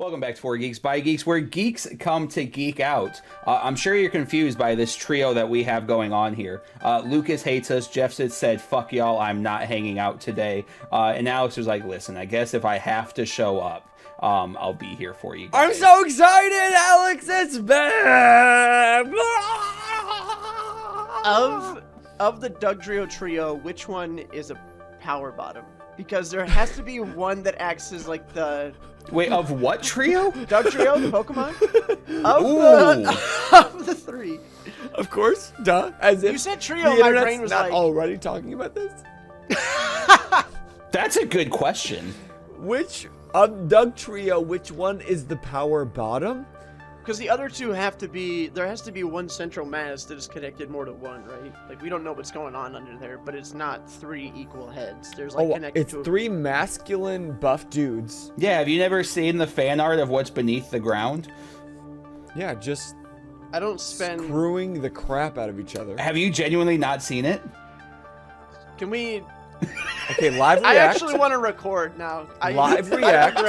Welcome back to For Geeks by Geeks, where geeks come to geek out. I'm sure you're confused by this trio that we have going on here. Lucas hates us. Jeff said, fuck y'all, I'm not hanging out today. And Alex was like, listen, I guess if I have to show up, I'll be here for you guys. I'm so excited, Alex! It's back! Of the Doug Trio, which one is a power bottom? Because there has to be one that acts as like the... Wait, of what trio? Doug Trio, the Pokemon? Of the three. Of course, duh. As if you said trio, the my internet's brain was not like... already talking about this? That's a good question. Which, of Doug Trio, which one is the power bottom? Because the other two have to be... There has to be one central mass that is connected more to one, right? Like, we don't know what's going on under there, but it's not three equal heads. There's, like, connected it's to... three masculine buff dudes. Yeah, have you never seen the fan art of what's beneath the ground? Yeah, just... I don't spend... screwing the crap out of each other. Have you genuinely not seen it? Can we... Okay, live react. I actually want to record now. Live react.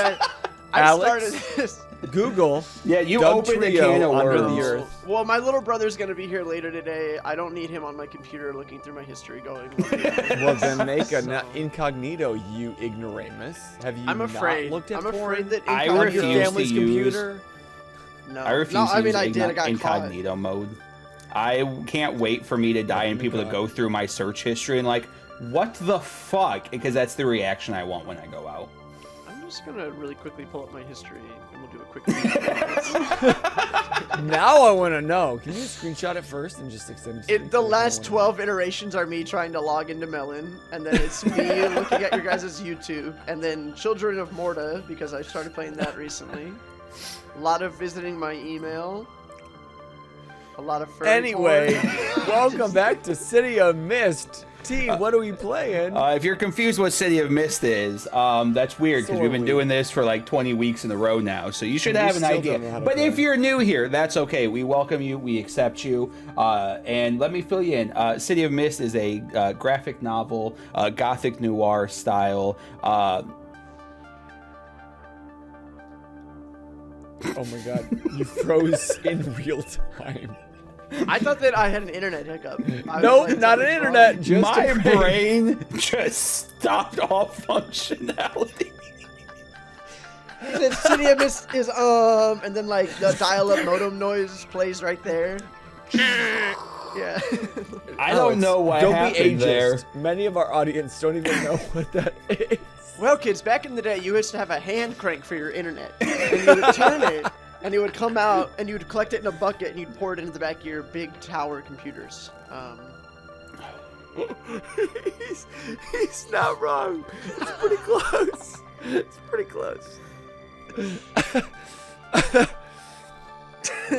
I Alex, started this. Google. Yeah, you Doug opened a Trio can of under worms. the earth. Well, my little brother's going to be here later today. I don't need him on my computer looking through my history going... Well, then make an incognito, you ignoramus. Have you I'm afraid. not looked at I'm afraid that I on your refuse family's to use- computer? No. I refuse No, to I mean, use I did. I got incognito mode. I can't wait for me to die and people to go through my search history and like, what the fuck? Because that's the reaction I want when I go out. I'm just going to really quickly pull up my history and we'll do a quick... Now I want to know. Can you screenshot it first and just extend it to me? The last 12 iterations are me trying to log into Melon, and then it's me looking at your guys' YouTube, and then Children of Morta, because I started playing that recently. A lot of visiting my email. A lot of furry Anyway, porn. welcome back to City of Mist. T, what are we playing? If you're confused what City of Mist is, that's weird because So we've are been we. doing this for like 20 weeks in a row now, so you should have an still idea. don't know how to But play. if you're new here, that's okay. We welcome you, we accept you, and let me fill you in. City of Mist is a graphic novel, gothic noir style. Oh my god, you froze in real time. I thought that I had an internet hiccup. Nope, not an internet, just My a brain just stopped all functionality. The City of Mist is, and then like the dial-up modem noise plays right there. Yeah. I don't know what Don't happened be ageist. there. Many of our audience don't even know what that is. Well, kids, back in the day, you used to have a hand crank for your internet. And you would turn it, and it would come out, and you would collect it in a bucket, and you'd pour it into the back of your big tower computers. He's not wrong. It's pretty close. It's pretty close.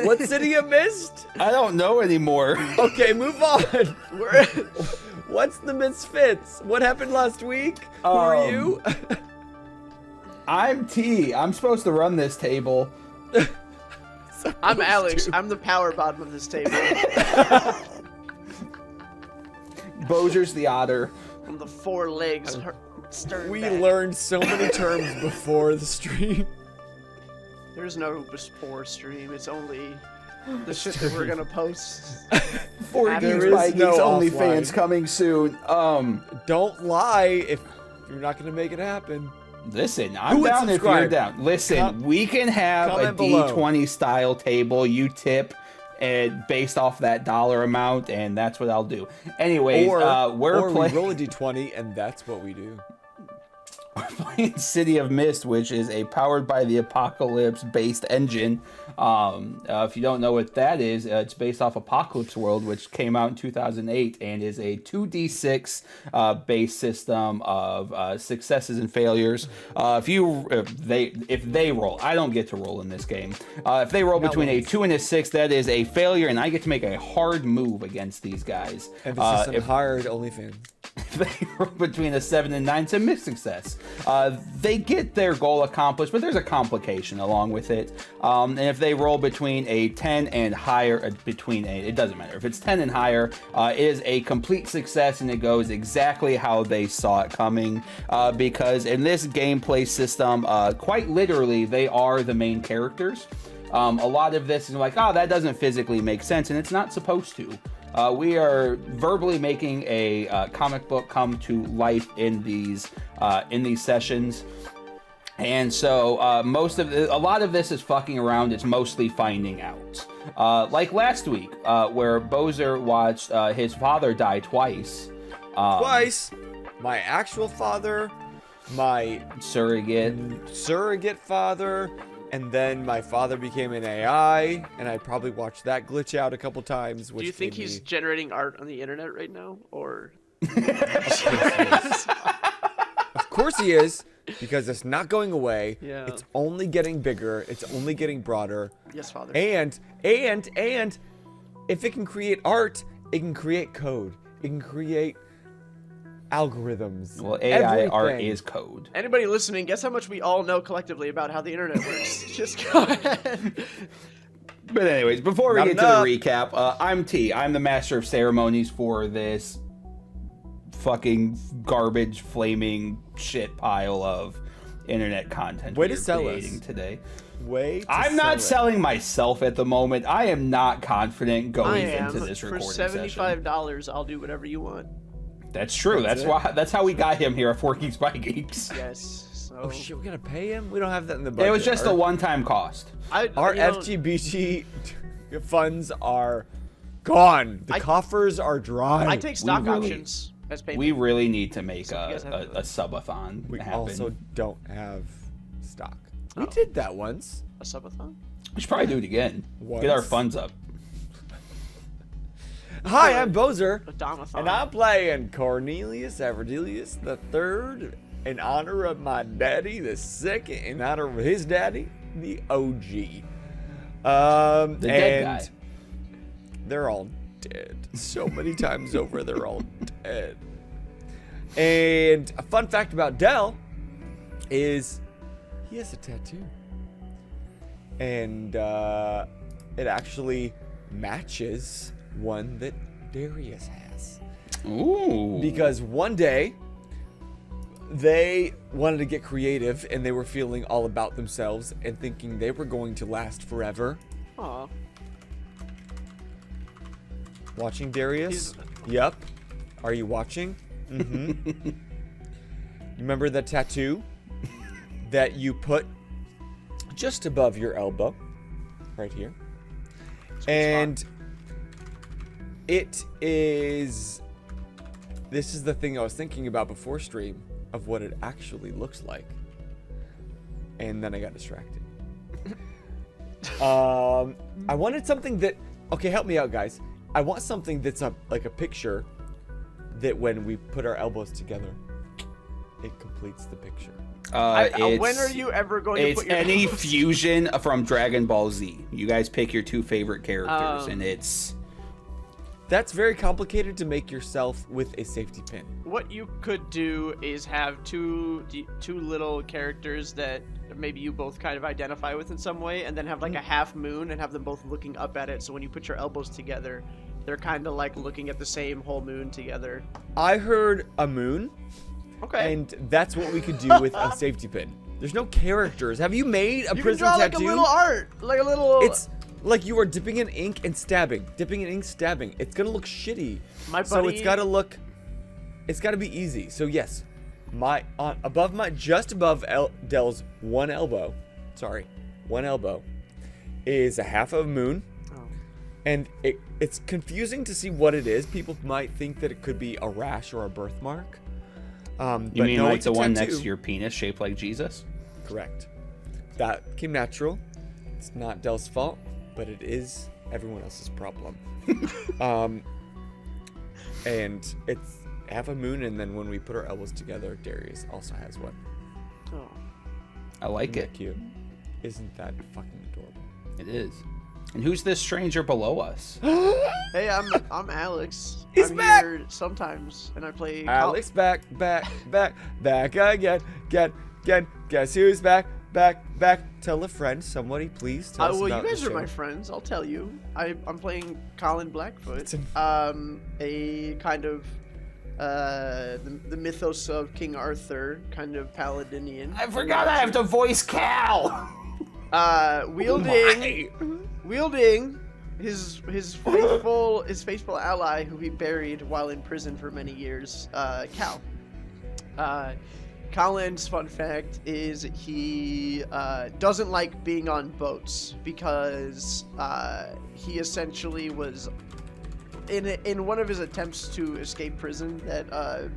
What City of Mist? I don't know anymore. Okay, move on. We're What's the Misfits? What happened last week? Who are you? I'm T. I'm supposed to run this table. I'm Alex. I'm the power bottom of this table. Boser's the otter. I'm the four legs stern We back. learned so many terms before the stream. There's no before stream. It's only the shit that we're gonna post. For There Geeks is by no Geeks offline. OnlyFans coming soon. Don't lie if you're not gonna make it happen. Listen, I'm Who would down if you're subscribe? down. Listen, we can have a comment below. D20 style table. You tip and based off that dollar amount, and that's what I'll do. Anyways, Or we're we playing. roll a d20 and that's what we do. We're playing City of Mist, which is a powered by the apocalypse based engine. If you don't know what that is, it's based off Apocalypse World, which came out in 2008 and is a 2d6 based system of successes and failures. If they roll, I don't get to roll in this game. If they roll between a 2 and a 6, that is a failure, and I get to make a hard move against these guys. And this is If hired OnlyFans. they roll between a 7 and 9, it's a mixed success. They get their goal accomplished, but there's a complication along with it. And if they roll between a 10 and higher, it doesn't matter. If it's 10 and higher, it is a complete success, and it goes exactly how they saw it coming. Because in this gameplay system, quite literally, they are the main characters. A lot of this is like, oh, that doesn't physically make sense, and it's not supposed to. We are verbally making a comic book come to life in these sessions, and so a lot of this is fucking around. It's mostly finding out. Like last week, where Boser watched his father die twice. Twice. My actual father, my surrogate father. And then my father became an AI, and I probably watched that glitch out a couple times. Which do you think he's generating art on the internet right now, or? Of course he is, because it's not going away. Yeah. It's only getting bigger. It's only getting broader. Yes, Father. And if it can create art, it can create code. It can create algorithms. Well, AI art is code. Anybody listening, guess how much we all know collectively about how the internet works? Just go ahead. But anyways, before we get to the recap, I'm T. I'm the master of ceremonies for this fucking garbage, flaming shit pile of internet content Way to we're sell creating us. today. I'm not selling myself at the moment. I am not confident going into this recording session. For session. $75, I'll do whatever you want. That's true. That's how we got him here at 4 Geeks by Geeks. Yes. So... Oh shit, we gotta pay him? We don't have that in the budget. It was just a one-time cost. Our FGBG funds are gone. The coffers are dry. I take stock options as payment. We really need to make a subathon We happen. also don't have stock. We did that once. A subathon? We should probably do it again. Get our funds up. Hi, I'm Boser, A domathon. and I'm playing Cornelius Averdelius III in honor of my daddy, the second in honor of his daddy, the OG. The dead guy. They're all dead. So many times over, they're all dead. And a fun fact about Dell is he has a tattoo. And it actually matches one that Darius has. Ooh. Because one day they wanted to get creative and they were feeling all about themselves and thinking they were going to last forever. Aw. Watching, Darius? Yep. Are you watching? Mm-hmm. You remember the tattoo that you put just above your elbow? Right here. And it is... This is the thing I was thinking about before stream of what it actually looks like. And then I got distracted. I wanted something that... Okay, help me out, guys. I want something that's like a picture that when we put our elbows together, it completes the picture. When are you ever going to put your any elbows- fusion from Dragon Ball Z. You guys pick your two favorite characters, and it's... That's very complicated to make yourself with a safety pin. What you could do is have two little characters that maybe you both kind of identify with in some way, and then have like a half moon and have them both looking up at it. So when you put your elbows together, they're kind of like looking at the same whole moon together. I heard a moon. Okay. And that's what we could do with a safety pin. There's no characters. Have you made a you prison can draw tattoo? like a little art, like a little. It's like you are dipping in ink and stabbing. Dipping in ink, stabbing. It's gonna look shitty. My So buddy- it's gotta look. It's gotta be easy. So yes, just above Dell's one elbow. Sorry, one elbow is a half of a moon. Oh. And it's confusing to see what it is. People might think that it could be a rash or a birthmark. You mean like the one next to your penis shaped like Jesus? Correct. That came natural. It's not Dell's fault, but it is everyone else's problem. And it's half a moon, and then when we put our elbows together, Darius also has one. Oh. I like Isn't it. that cute? Isn't that fucking adorable? It is. And who's this stranger below us? Hey, I'm Alex. He's I'm back! here sometimes, and I play. Alex back again. Guess who's back. Tell a friend, somebody, please tell us Well, about you guys the are my show. friends. I'll tell you. I'm playing Colin Blackfoot. A kind of the mythos of King Arthur, kind of Paladinian. I forgot I have to voice Cal. Wielding his faithful ally who he buried while in prison for many years, Cal. Colin's fun fact is he doesn't like being on boats because he essentially was in one of his attempts to escape prison that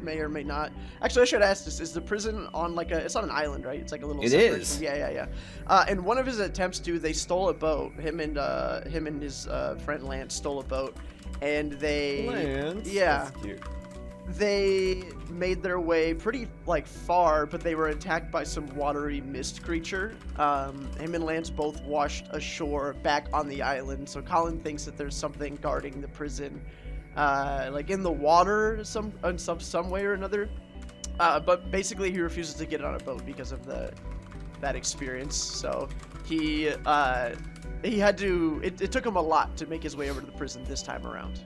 may or may not. Actually, I should ask this: is the prison on it's on an island, right? It's like a little. It is. Yeah. And one of his attempts they stole a boat. Him and his friend Lance stole a boat, and they. Lance? Yeah. That's cute. They made their way pretty far, but they were attacked by some watery mist creature. Him and Lance both washed ashore back on the island, so Colin thinks that there's something guarding the prison, in the water some way or another. But basically, he refuses to get on a boat because of that experience. So he had to. It took him a lot to make his way over to the prison this time around.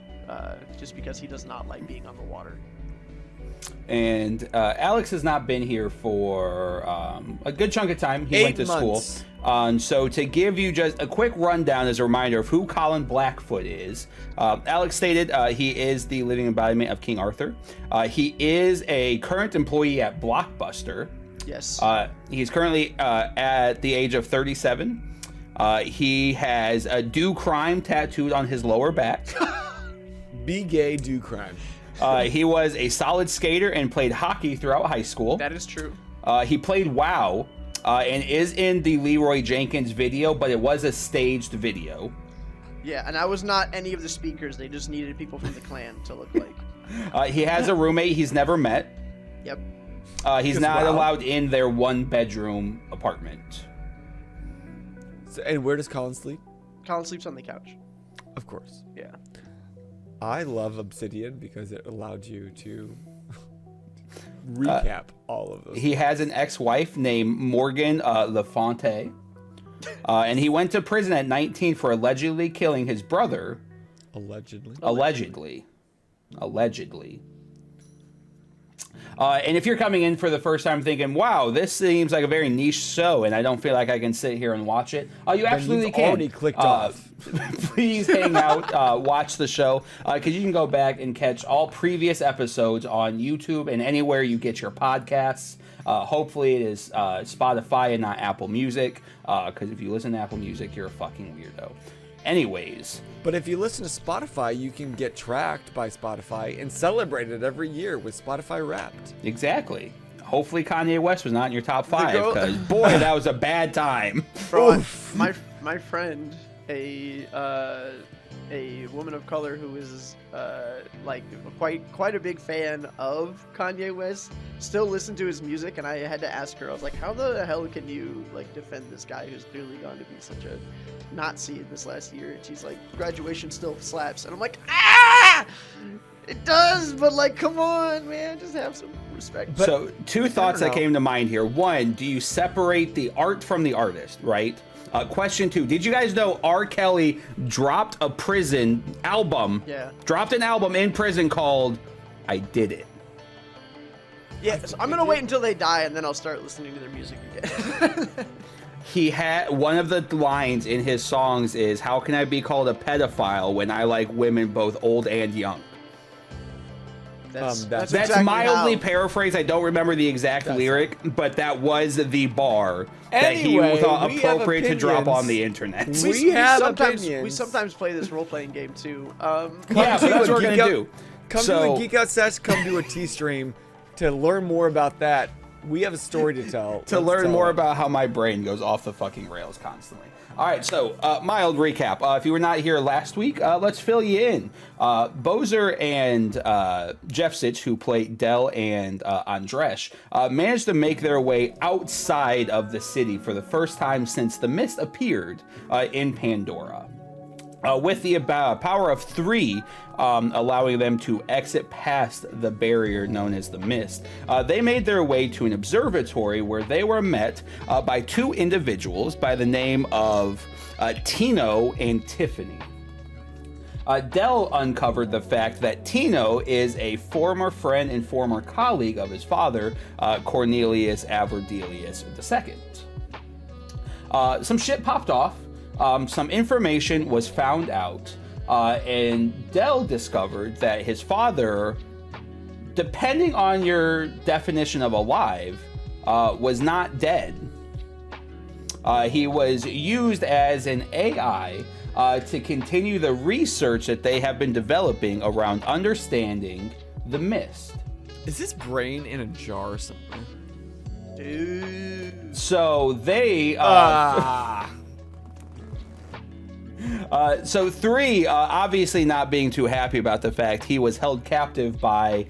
Just because he does not like being on the water. And Alex has not been here for a good chunk of time. He went to 8 months. school. So to give you just a quick rundown as a reminder of who Colin Blackfoot is, Alex stated he is the living embodiment of King Arthur. He is a current employee at Blockbuster. Yes. He's currently at the age of 37. He has a do crime tattooed on his lower back. Be gay, do crime. He was a solid skater and played hockey throughout high school. That is true. He played WoW and is in the Leroy Jenkins video, but it was a staged video. Yeah, and I was not any of the speakers. They just needed people from the clan to look like. He has a roommate he's never met. Yep. He's not allowed in their one-bedroom apartment. So, and where does Colin sleep? Colin sleeps on the couch. Of course. Yeah. I love Obsidian because it allowed you to recap all of those. He has an ex-wife named Morgan LaFonte. And he went to prison at 19 for allegedly killing his brother. Allegedly. And if you're coming in for the first time thinking, wow, this seems like a very niche show and I don't feel like I can sit here and watch it, you absolutely can. Already clicked off. Please hang out, watch the show, because you can go back and catch all previous episodes on YouTube and anywhere you get your podcasts. Hopefully it is Spotify and not Apple Music, because if you listen to Apple Music, you're a fucking weirdo. Anyways. But if you listen to Spotify, you can get tracked by Spotify and celebrate it every year with Spotify Wrapped. Exactly. Hopefully Kanye West was not in your top 5, because boy, that was a bad time. Bro, my friend, a woman of color who is quite a big fan of Kanye West, still listen to his music, and I had to ask her, I was like, how the hell can you defend this guy who's clearly gone to be such a Nazi in this last year? And she's like, graduation still slaps, and I'm like, it does, but come on, man, just have some respect. So 2 thoughts that came to mind here. 1, do you separate the art from the artist, right? Question 2, did you guys know R. Kelly dropped a prison album? Yeah. Dropped an album in prison called I Did It. Yeah, so I'm gonna wait until they die, and then I'll start listening to their music again. He had one of the lines in his songs is, how can I be called a pedophile when I like women both old and young? That's That's mildly paraphrased. I don't remember the exact lyric, but that was the bar that he thought appropriate to drop on the internet. We have opinions. We sometimes play this role-playing game too. Yeah, but that's what we're gonna do. Come to a Geek Out Sesh, come to a T-Stream to learn more about that. We have a story to tell. To learn more about how my brain goes off the fucking rails constantly. All right, so mild recap. If you were not here last week, let's fill you in. Boser and Jeff Sitch, who played Del and Andresh, managed to make their way outside of the city for the first time since the mist appeared in Pandora. with the power of 3, allowing them to exit past the barrier known as the mist. They made their way to an observatory where they were met by 2 individuals by the name of Tino and Tiffany. Dell uncovered the fact that Tino is a former friend and former colleague of his father, Cornelius Averdelius II. Some shit popped off. Some information was found out, and Dell discovered that his father, depending on your definition of alive, was not dead. He was used as an AI to continue the research that they have been developing around understanding the mist. Is this brain in a jar or something? Dude. So they... So 3, obviously not being too happy about the fact he was held captive by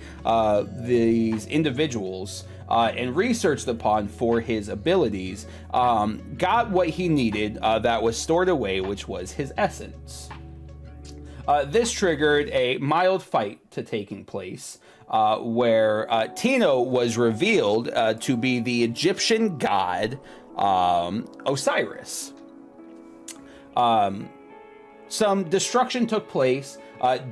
these individuals and researched upon for his abilities, got what he needed that was stored away, which was his essence. This triggered a mild fight to taking place, where Tino was revealed to be the Egyptian god Osiris. Some destruction took place.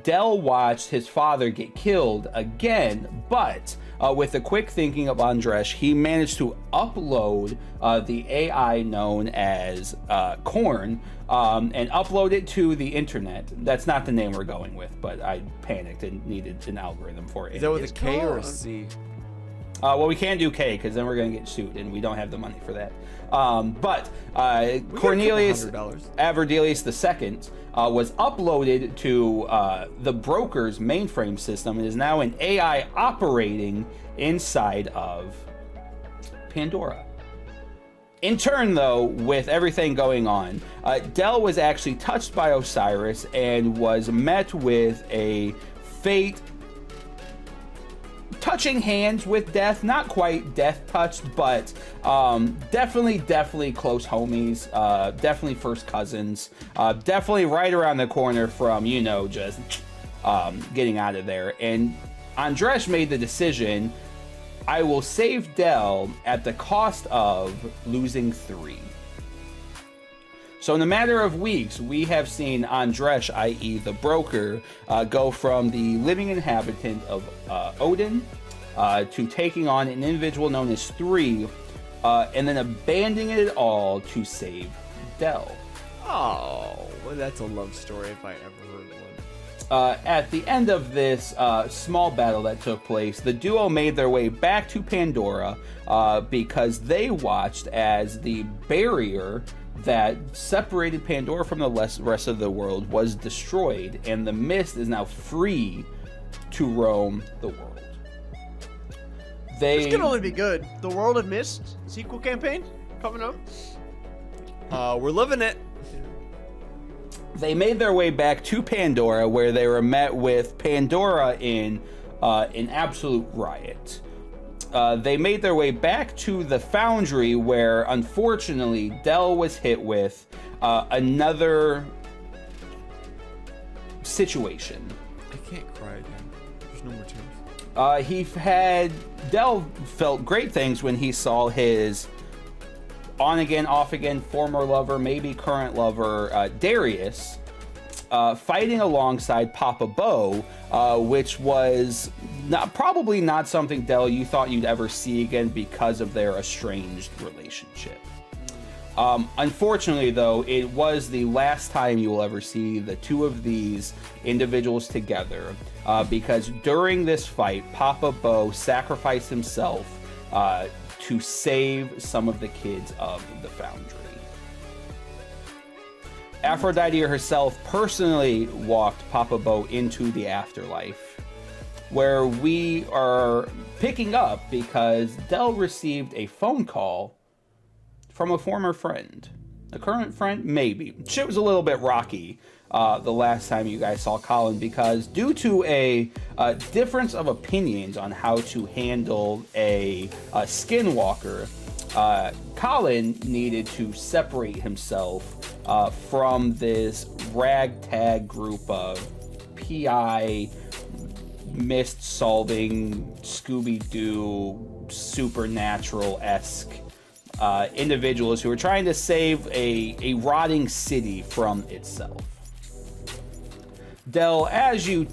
Dell watched his father get killed again, but with the quick thinking of Andresh, he managed to upload the AI known as Korn and upload it to the internet. That's not the name we're going with, but I panicked and needed an algorithm for it. Is that with a K or a C? Well, we can't do K because then we're going to get sued, and we don't have the money for that. But Cornelius Averdelius II was uploaded to the broker's mainframe system and is now an AI operating inside of Pandora. In turn, though, with everything going on, Dell was actually touched by Osiris and was met with a fate touching hands with death. Not quite death touched, but definitely close homies, definitely first cousins, definitely right around the corner from, you know, just getting out of there. And Andresh made the decision, I will save Dell at the cost of losing 3. So in a matter of weeks, we have seen Andresh, i.e. the broker, go from the living inhabitant of Odin to taking on an individual known as 3, and then abandoning it all to save Dell. Oh, well, that's a love story if I ever heard one. At the end of this small battle that took place, the duo made their way back to Pandora because they watched as the barrier that separated Pandora from the rest of the world was destroyed, and the mist is now free to roam the world. This can only be good. The World of Mist sequel campaign coming up. We're living it. They made their way back to Pandora, where they were met with Pandora in an absolute riot. They made their way back to the Foundry, where unfortunately Dell was hit with another situation. I can't cry again. There's no more tears. Dell felt great things when he saw his on again, off again, former lover, maybe current lover, Darius, fighting alongside Papa Bo, which was probably not something, Dell, you thought you'd ever see again because of their estranged relationship. Unfortunately, though, it was the last time you will ever see the two of these individuals together, because during this fight, Papa Bo sacrificed himself to save some of the kids of the Foundry. Aphrodite herself personally walked Papa Bo into the afterlife, where we are picking up because Dell received a phone call from a former friend. A current friend? Maybe. Shit was a little bit rocky the last time you guys saw Colin, because due to a difference of opinions on how to handle a skinwalker, Colin needed to separate himself from this ragtag group of PI, mist-solving, Scooby-Doo, supernatural-esque individuals who are trying to save a rotting city from itself. Del, as you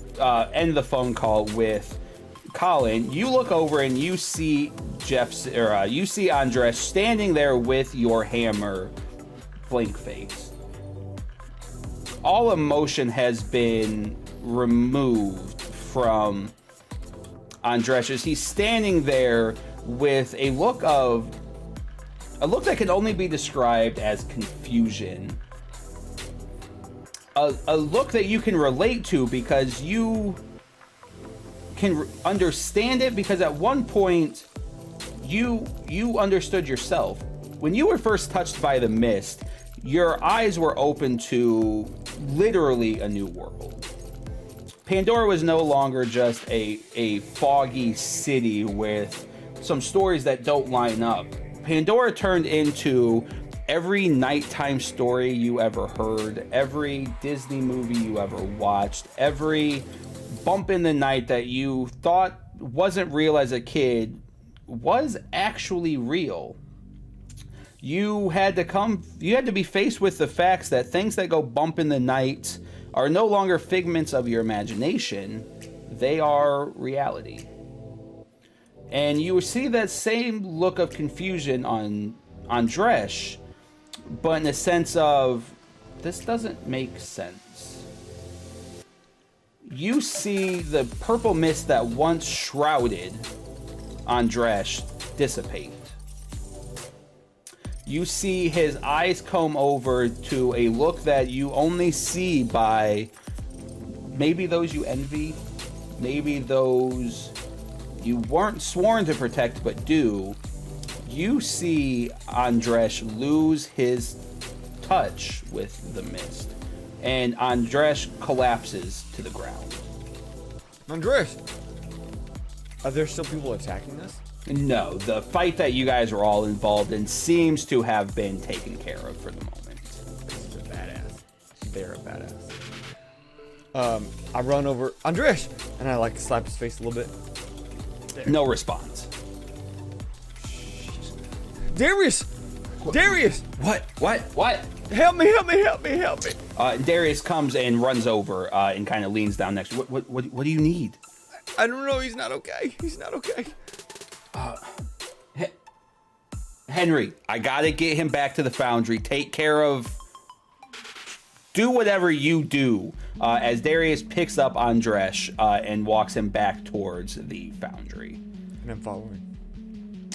end the phone call with Colin, you look over and you see you see Andres standing there with your hammer, blank face. All emotion has been removed from Andres as he's standing there with a look that can only be described as confusion. A look that you can relate to because you can understand it, because at one point you understood yourself. When you were first touched by the mist, your eyes were open to literally a new world. Pandora was no longer just a foggy city with some stories that don't line up. Pandora turned into every nighttime story you ever heard, every Disney movie you ever watched, every bump in the night that you thought wasn't real as a kid was actually real. You had to be faced with the facts that things that go bump in the night are no longer figments of your imagination. They are reality. And you see that same look of confusion on Andresh, but in the sense of, this doesn't make sense. You see the purple mist that once shrouded Andresh dissipate. You see his eyes comb over to a look that you only see by maybe those you envy, maybe those you weren't sworn to protect but do. You see Andresh lose his touch with the mist, and Andresh collapses to the ground. Andresh! Are there still people attacking us? No, the fight that you guys are all involved in seems to have been taken care of for the moment. This is a badass. They're a badass. I run over, Andresh! And I like slap his face a little bit. There. No response. Darius! Darius! What? Help me! Darius comes and runs over and kind of leans down next to you. What do you need? I don't know. He's not okay. Henry, I gotta get him back to the foundry. Take care of... Do whatever you do. As Darius picks up Andresh and walks him back towards the foundry. And I'm following.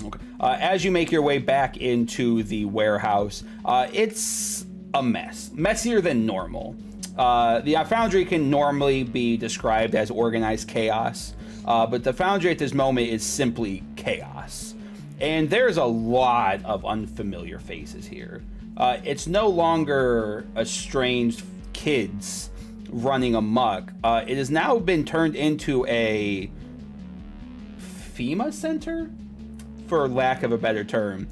Okay. As you make your way back into the warehouse, it's a mess. Messier than normal. The foundry can normally be described as organized chaos, but the foundry at this moment is simply chaos. And there's a lot of unfamiliar faces here. It's no longer estranged kids running amok. It has now been turned into a FEMA center, for lack of a better term.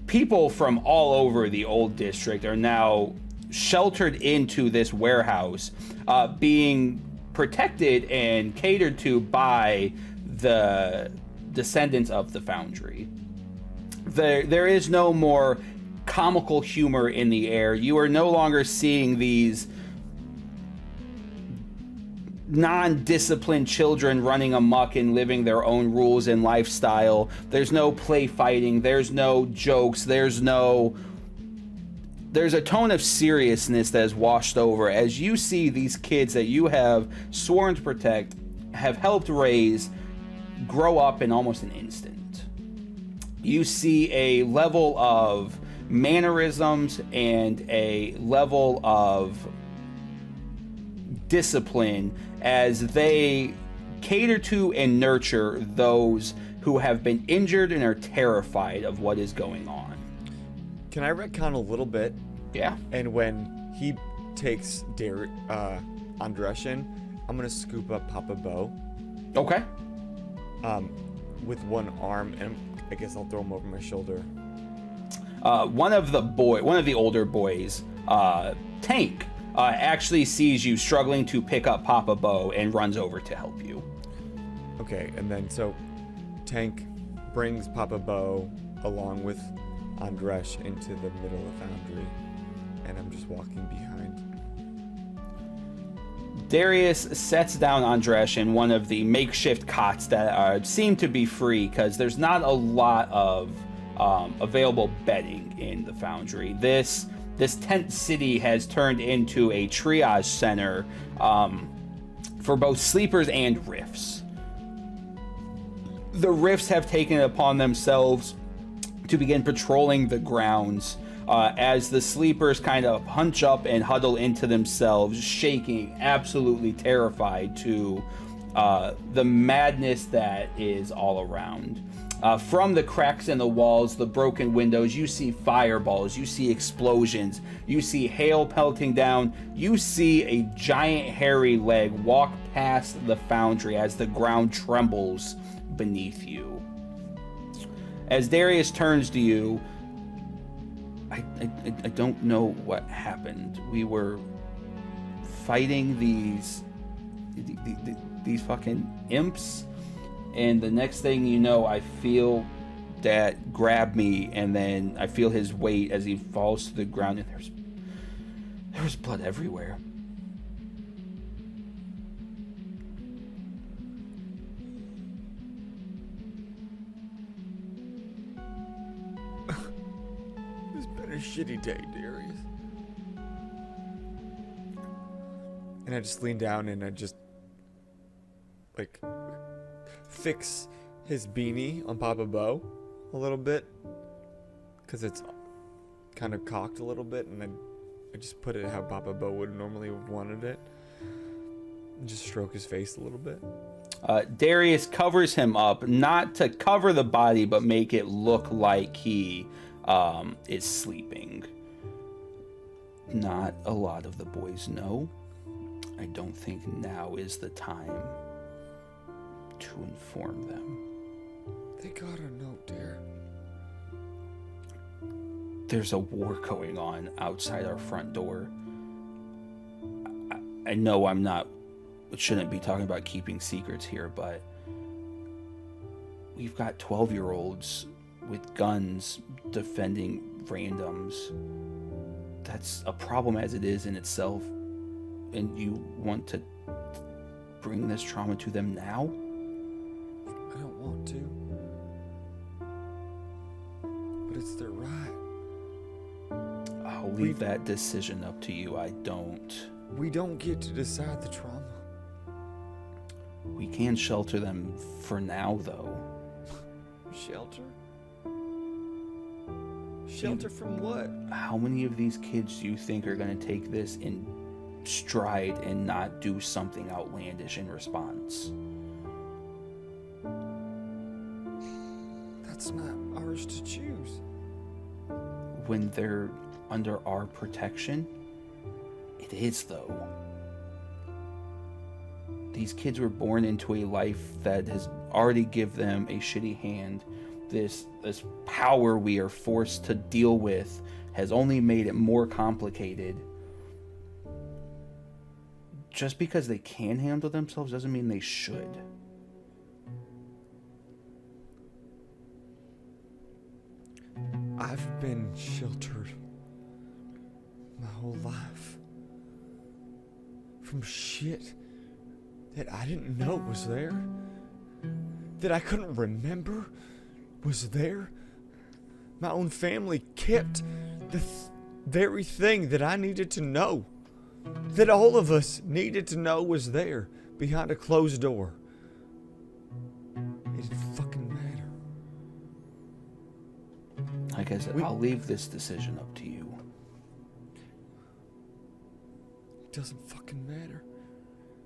People from all over the old district are now sheltered into this warehouse, being protected and catered to by the descendants of the foundry. There is no more comical humor in the air. You are no longer seeing these non-disciplined children running amok and living their own rules and lifestyle. There's no play fighting. There's no jokes. There's a tone of seriousness that is washed over as you see these kids that you have sworn to protect, have helped raise, grow up in almost an instant. You see a level of mannerisms and a level of discipline as they cater to and nurture those who have been injured and are terrified of what is going on. Can I retcon a little bit? Yeah. And when he takes Andresh in, I'm gonna scoop up Papa Bo. Okay. With one arm, and I guess I'll throw him over my shoulder. One of the older boys Tank actually sees you struggling to pick up Papa Bo and runs over to help you. Okay, and then so Tank brings Papa Bo along with Andresh into the middle of Foundry, and I'm just walking behind. Darius sets down Andresh in one of the makeshift cots that seem to be free because there's not a lot of available bedding in the Foundry. This tent city has turned into a triage center for both sleepers and rifts. The rifts have taken it upon themselves to begin patrolling the grounds as the sleepers kind of hunch up and huddle into themselves, shaking, absolutely terrified to the madness that is all around. From the cracks in the walls, the broken windows, you see fireballs, you see explosions, you see hail pelting down, you see a giant hairy leg walk past the Foundry as the ground trembles beneath you. As Darius turns to you, I don't know what happened. We were fighting these fucking imps, and the next thing you know, I feel Dad grab me, and then I feel his weight as he falls to the ground, and there's blood everywhere. A shitty day, Darius. And I just lean down and I just like fix his beanie on Papa Bo a little bit because it's kind of cocked a little bit, and I just put it how Papa Bo would normally have wanted it, and just stroke his face a little bit. Darius covers him up, not to cover the body, but make it look like he is sleeping. Not a lot of the boys know. I don't think now is the time to inform them. They gotta know, dear. There's a war going on outside our front door. I know shouldn't be talking about keeping secrets here, but we've got 12-year-olds with guns defending randoms. That's a problem as it is in itself, and you want to bring this trauma to them now? I don't want to, but it's their right. I'll leave that decision up to you. We don't get to decide the trauma. We can shelter them for now, though. Shelter? Shelter from what? How many of these kids do you think are going to take this in stride and not do something outlandish in response? That's not ours to choose. When they're under our protection? It is, though. These kids were born into a life that has already given them a shitty hand. This power we are forced to deal with has only made it more complicated. Just because they can handle themselves doesn't mean they should. I've been sheltered my whole life from shit that I didn't know was there, that I couldn't remember was there. My own family kept the very thing that I needed to know, that all of us needed to know was there behind a closed door. It didn't fucking matter. Like I said, I'll leave this decision up to you. It doesn't fucking matter.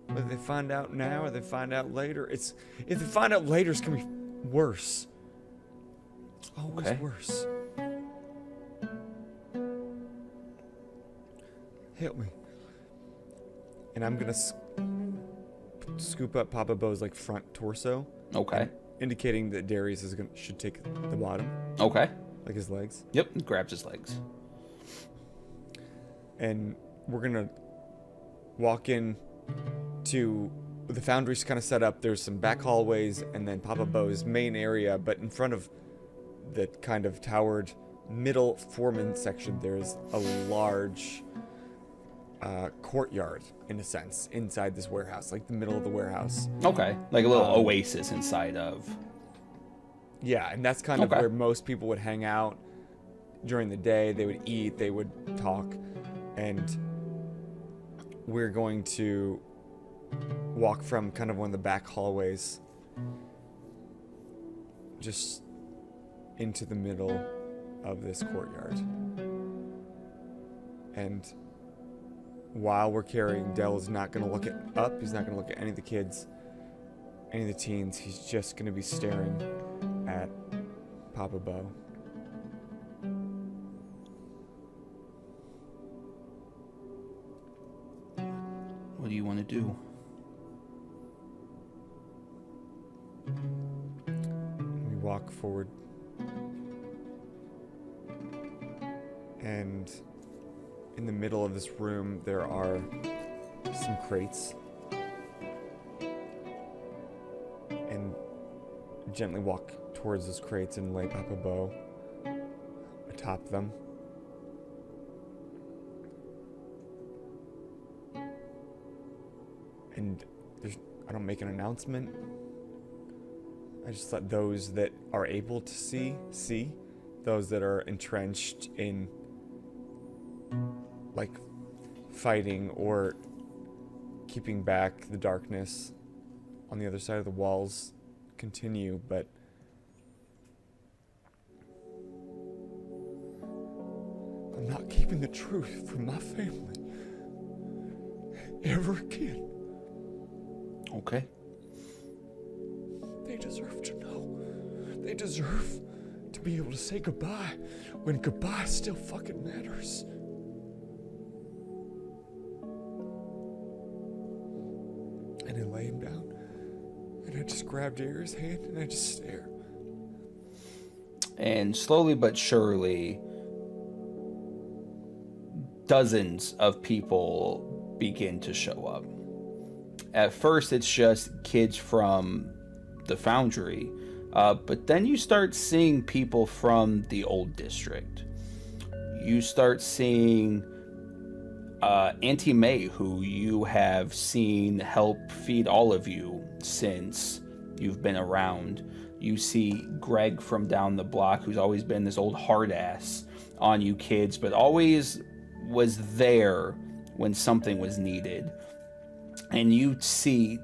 Whether they find out now or they find out later, if they find out later, it's gonna be worse. Always worse. Help me. And I'm gonna scoop up Papa Bo's like front torso. Okay. Indicating that Darius should take the bottom. Okay. Like his legs. Yep. Grabs his legs. and we're gonna walk in to the foundry's kind of set up. There's some back hallways and then Papa Bo's main area, but in front of the kind of towered middle foreman section, there's a large courtyard, in a sense, inside this warehouse, like the middle of the warehouse. Okay, like a little oasis inside of. Yeah, and that's kind of where most people would hang out during the day. They would eat, they would talk, and we're going to walk from kind of one of the back hallways just into the middle of this courtyard. And while we're carrying, Dell is not going to look up. He's not going to look at any of the kids, any of the teens. He's just going to be staring at Papa Bo. What do you want to do? We walk forward. And in the middle of this room, there are some crates. And gently walk towards those crates and lay Papa Bo atop them. And I don't make an announcement. I just let those that are able to see. Those that are entrenched in like fighting or keeping back the darkness on the other side of the walls continue, but I'm not keeping the truth from my family ever again. Okay. They deserve to know. They deserve to be able to say goodbye when goodbye still fucking matters. And I lay him down, and I just grab Darius' hand, and I just stare. And slowly but surely, dozens of people begin to show up. At first, it's just kids from the foundry, but then you start seeing people from the old district. You start seeing Auntie May, who you have seen help feed all of you since you've been around. You see Greg from down the block, who's always been this old hard ass on you kids, but always was there when something was needed. And you see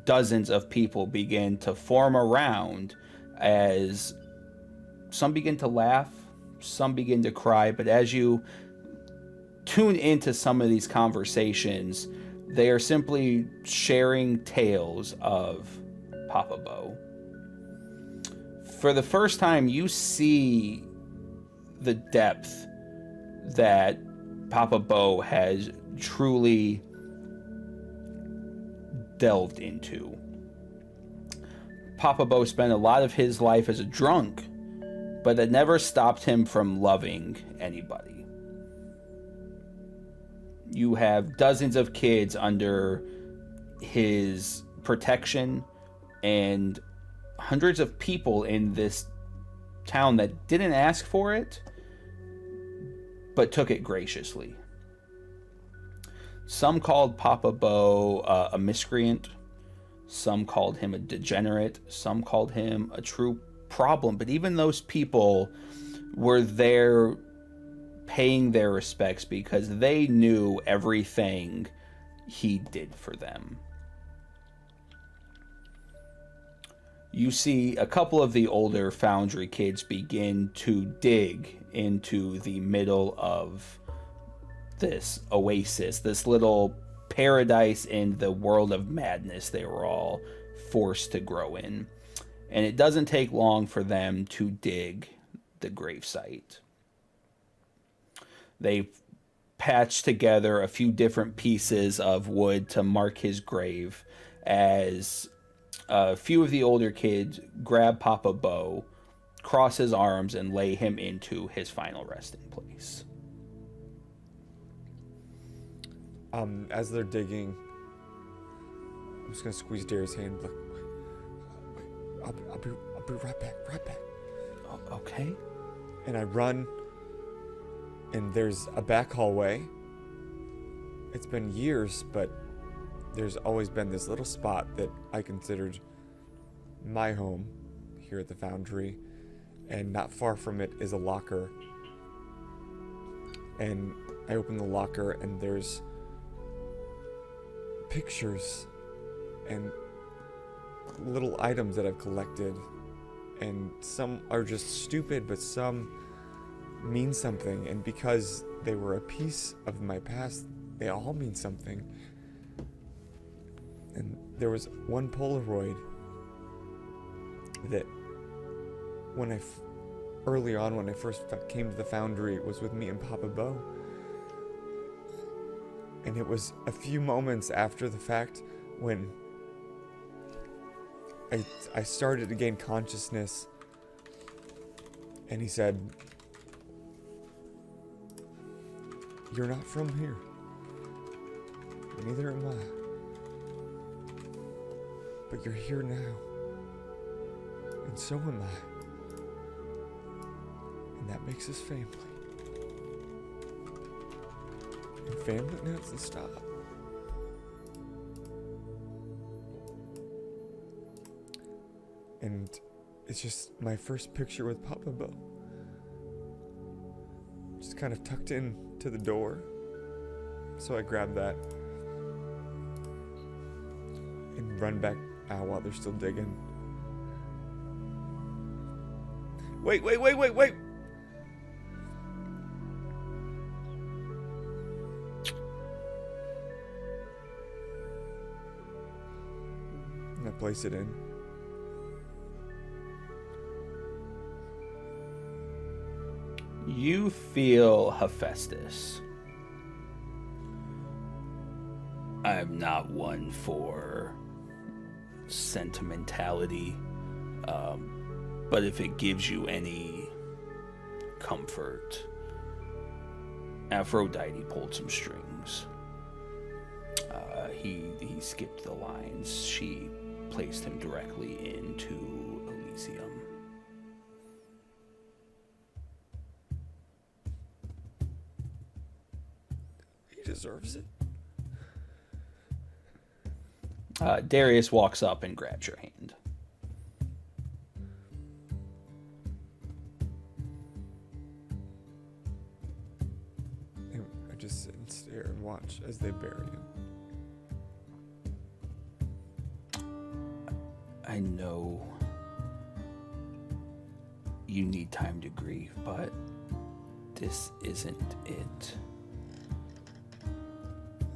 dozens of people begin to form around as some begin to laugh, some begin to cry, but as you tune into some of these conversations, they are simply sharing tales of Papa Bo. For the first time, you see the depth that Papa Bo has truly delved into. Papa Bo spent a lot of his life as a drunk, but that never stopped him from loving anybody. You have dozens of kids under his protection and hundreds of people in this town that didn't ask for it, but took it graciously. Some called Papa Bo a miscreant. Some called him a degenerate. Some called him a true problem. But even those people were there paying their respects because they knew everything he did for them. You see a couple of the older foundry kids begin to dig into the middle of this oasis, this little paradise in the world of madness they were all forced to grow in. And it doesn't take long for them to dig the gravesite. They patched together a few different pieces of wood to mark his grave as a few of the older kids grab Papa Bo, cross his arms, and lay him into his final resting place. As they're digging, I'm just gonna squeeze Darius' hand. Look, wait, I'll be right back. Okay. And I run, and there's a back hallway. It's been years, but there's always been this little spot that I considered my home here at the Foundry, and not far from it is a locker. And I open the locker, and there's pictures and little items that I've collected, and some are just stupid, but some mean something, and because they were a piece of my past, they all mean something. And there was one Polaroid that early on when I first came to the Foundry, it was with me and Papa Bo. And it was a few moments after the fact when I started to gain consciousness, and he said, "You're not from here. Neither am I. But you're here now. And so am I. And that makes us family. And family doesn't stop." And it's just my first picture with Papa Bo. Just kind of tucked in to the door. So I grab that and run back out while they're still digging. Wait. And I place it in. You feel Hephaestus. I'm not one for sentimentality, but if it gives you any comfort, Aphrodite pulled some strings. He skipped the lines. She placed him directly into Elysium. He deserves it. Darius walks up and grabs your hand. And I just sit and stare and watch as they bury him. I know you need time to grieve, but this isn't it.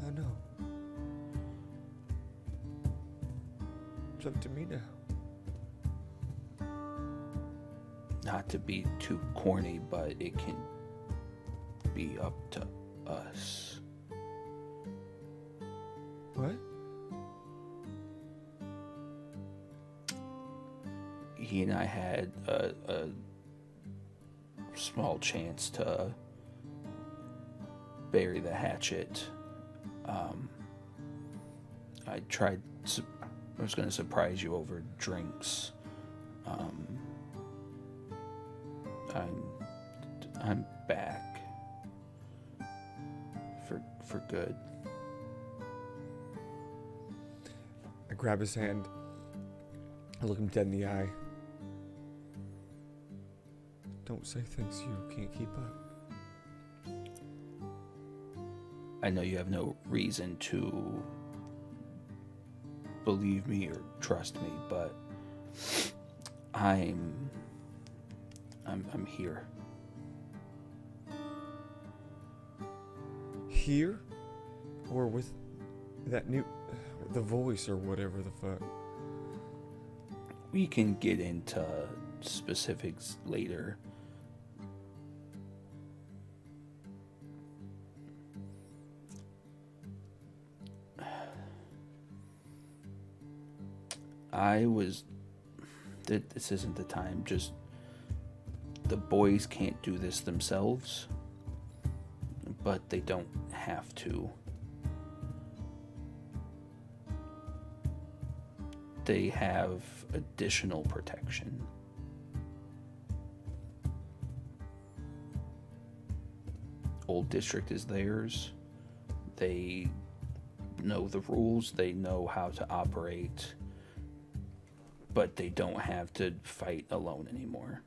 I know. It's up to me now. Not to be too corny, but it can be up to us. What? He and I had a small chance to bury the hatchet. I was going to surprise you over drinks. I'm back for good. I grab his hand. I look him dead in the eye. Don't say things you can't keep up. I know you have no reason to believe me or trust me, but I'm here. Here? Or with that the voice or whatever the fuck? We can get into specifics later. This isn't the time. Just the boys can't do this themselves, but they don't have to. they have additional protection. Old District is theirs. They know the rules, they know how to operate, but they don't have to fight alone anymore.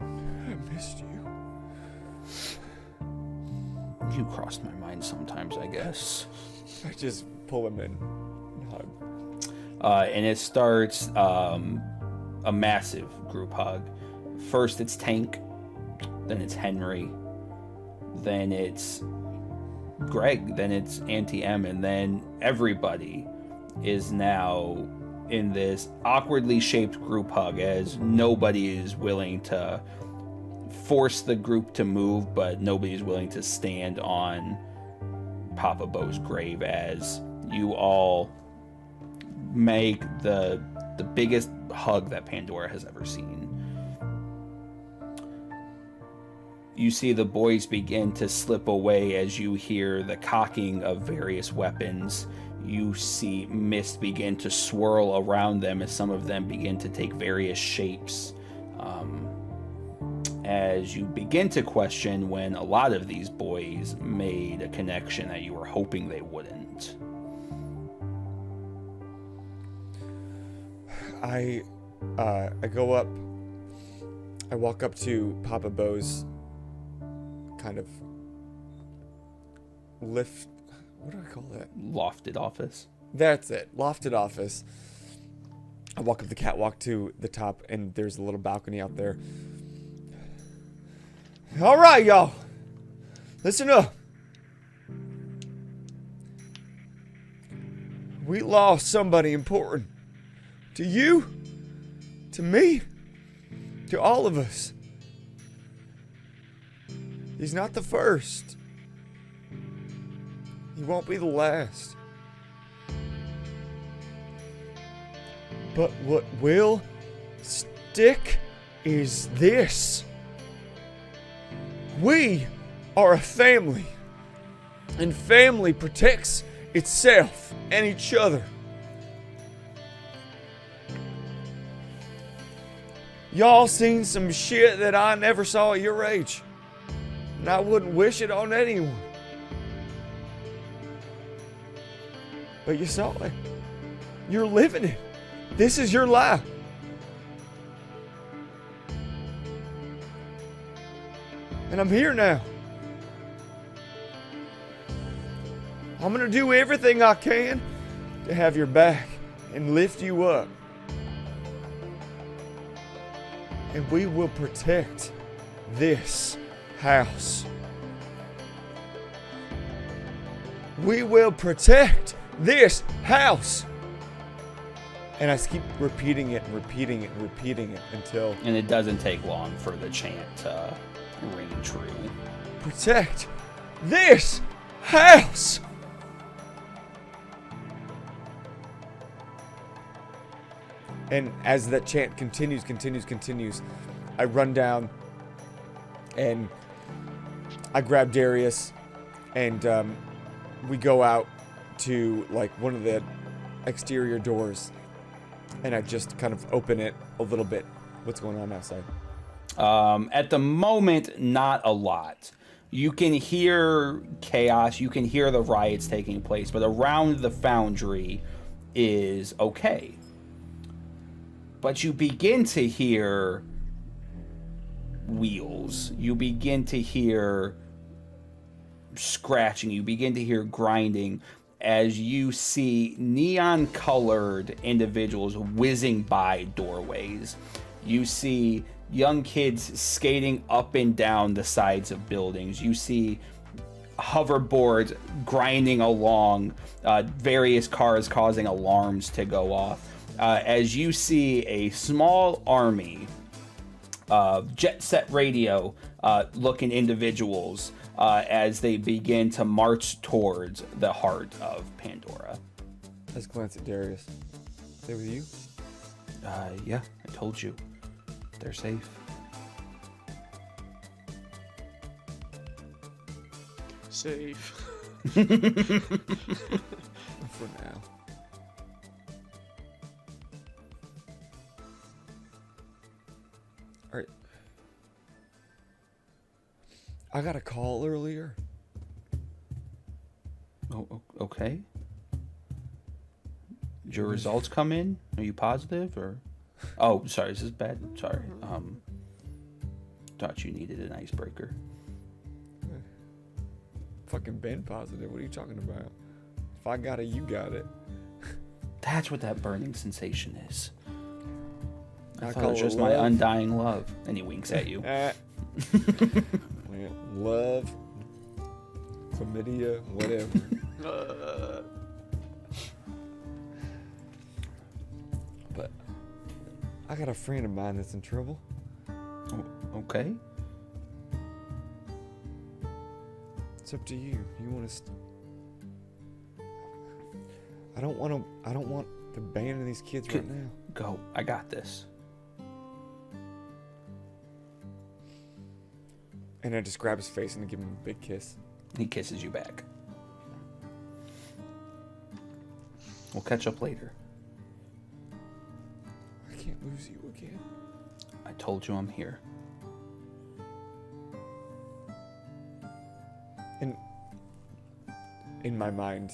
I missed you. You crossed my mind sometimes, I guess. I just pull him in and hug. And it starts a massive group hug. First it's Tank, then it's Henry, then it's Greg, then it's Auntie M, and then everybody is now in this awkwardly shaped group hug as nobody is willing to force the group to move, but nobody is willing to stand on Papa Bo's grave as you all make the biggest hug that Pandora has ever seen. You see the boys begin to slip away as you hear the cocking of various weapons. You see mist begin to swirl around them as some of them begin to take various shapes. As you begin to question when a lot of these boys made a connection that you were hoping they wouldn't. I go up. I walk up to Papa Bo's kind of lift. What do I call that? Lofted office. That's it. Lofted office. I walk up the catwalk to the top, and there's a little balcony out there. All right, y'all. Listen up. We lost somebody important. To you, to me, to all of us. He's not the first. He won't be the last. But what will stick is this. We are a family, and family protects itself and each other. Y'all seen some shit that I never saw at your age, and I wouldn't wish it on anyone. But you saw it. You're living it. This is your life. And I'm here now. I'm gonna do everything I can to have your back and lift you up. And we will protect this house. We will protect this house. And I keep repeating it and repeating it and repeating it until... And it doesn't take long for the chant to ring true. Protect this house. And as that chant continues, I run down and I grab Darius and we go out to like one of the exterior doors and I just kind of open it a little bit. What's going on outside? At the moment, not a lot. You can hear chaos, you can hear the riots taking place, but around the foundry is okay. But you begin to hear wheels. You begin to hear scratching. You begin to hear grinding as you see neon-colored individuals whizzing by doorways. You see young kids skating up and down the sides of buildings. You see hoverboards grinding along various cars, causing alarms to go off. As you see a small army of jet set radio looking individuals as they begin to march towards the heart of Pandora. Let's glance at Darius. They with you? Yeah, I told you. They're safe. Safe. For now. All right. I got a call earlier. Oh, okay. Did your results come in? Are you positive or? Oh, sorry. This is bad. Sorry. Thought you needed an icebreaker. Fucking been positive. What are you talking about? If I got it, you got it. That's what that burning sensation is. I thought call it was it just my love. undying love. And he winks at you. Love, chlamydia, whatever. But I got a friend of mine that's in trouble. Okay. It's up to you. You want to? I don't want to abandon these kids right now. Go. I got this. And I just grab his face and give him a big kiss. He kisses you back. We'll catch up later. I can't lose you again. I told you I'm here. And in my mind,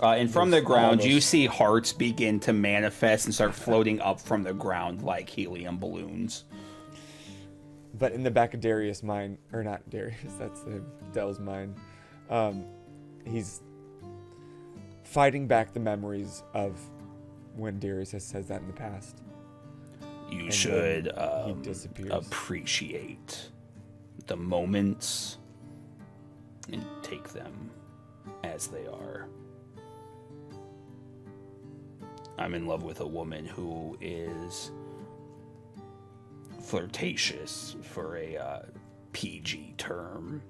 And from the There's ground, you almost- see hearts begin to manifest and start floating up from the ground like helium balloons. but in the back of Darius' mind, or not Darius, that's Dell's mind, he's fighting back the memories of when Darius has said that in the past. You And should then he disappears. appreciate the moments and take them as they are. I'm in love with a woman who is flirtatious, for a PG term.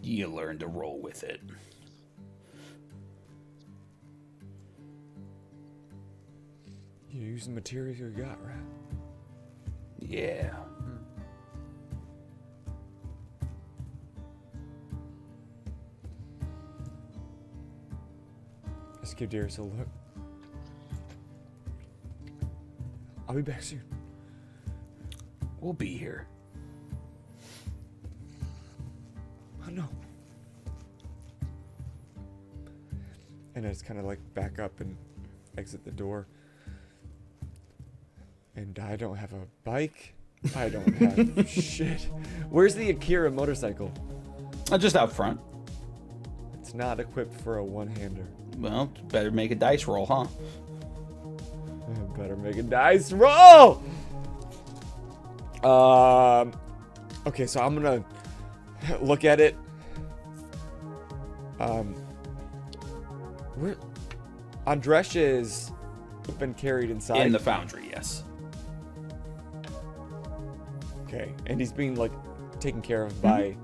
You learn to roll with it. You use the materials you got, right? Yeah. Let's give Darius a look. I'll be back soon. We'll be here. I know. And I just kind of like back up and exit the door. And I don't have a bike. I don't have shit. Where's the Akira motorcycle? Just out front. It's not equipped for a one-hander. Well, better make a dice roll, huh? I better make a dice roll. Okay, so I'm gonna look at it. Where Andresh has been carried inside. In the foundry, yes. Okay, and he's being like taken care of by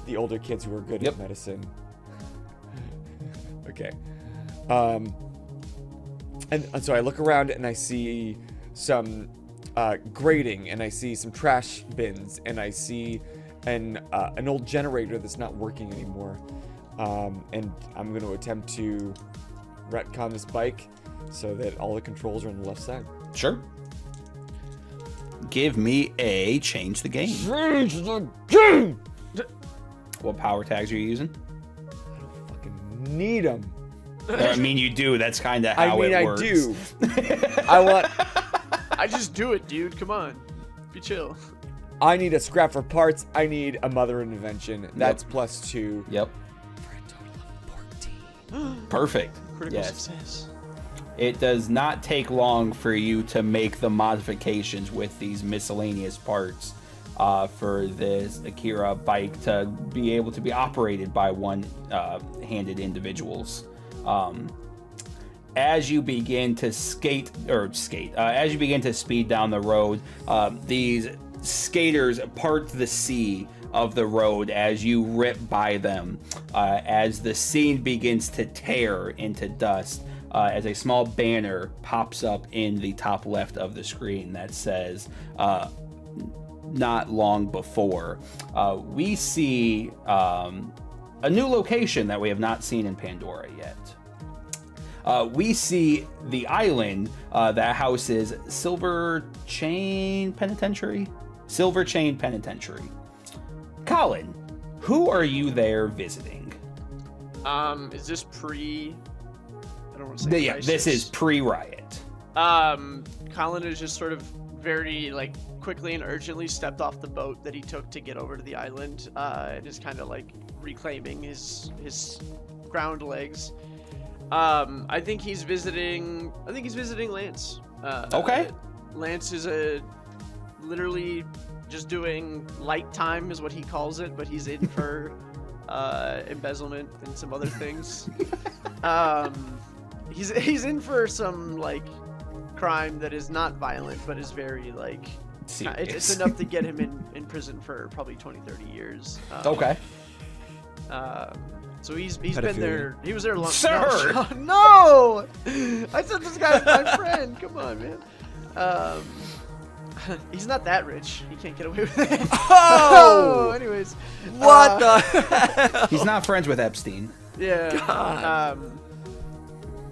the older kids who are good Yep. at medicine. Okay. And so I look around and I see some grating, and I see some trash bins, and I see an old generator that's not working anymore. And I'm going to attempt to retcon this bike so that all the controls are on the left side. Sure. Give me a change the game. Change the game! What power tags are you using? I don't fucking need them. I mean, you do. That's kind of how it works. I do. I want. I just do it, dude. Come on. Be chill. I need a scrap for parts. I need a mother invention. That's +2. Yep. For a total of 14. Perfect. Critical Yes. success. It does not take long for you to make the modifications with these miscellaneous parts for this Akira bike to be able to be operated by one-handed individuals. As you begin to as you begin to speed down the road, these skaters part the sea of the road as you rip by them, as the scene begins to tear into dust, as a small banner pops up in the top left of the screen that says, not long before, we see a new location that we have not seen in Pandora yet. We see the island that houses Chain Penitentiary. Silver Chain Penitentiary. Colin, who are you there visiting? Is this pre? I don't want to say. Yeah, this is pre-riot. Colin is just sort of very like quickly and urgently stepped off the boat that he took to get over to the island, and is kind of like reclaiming his ground legs. I think he's visiting Lance. Okay. Lance is literally just doing light time is what he calls it, but he's in for embezzlement and some other things. He's in for some like crime that is not violent, but is very like it's enough to get him in prison for probably 20-30 years. Okay. So he's been there. He was there long. Sir! No! I said this guy's my friend. Come on, man. He's not that rich. He can't get away with it. Oh! Anyways. What the hell? He's not friends with Epstein. Yeah. God.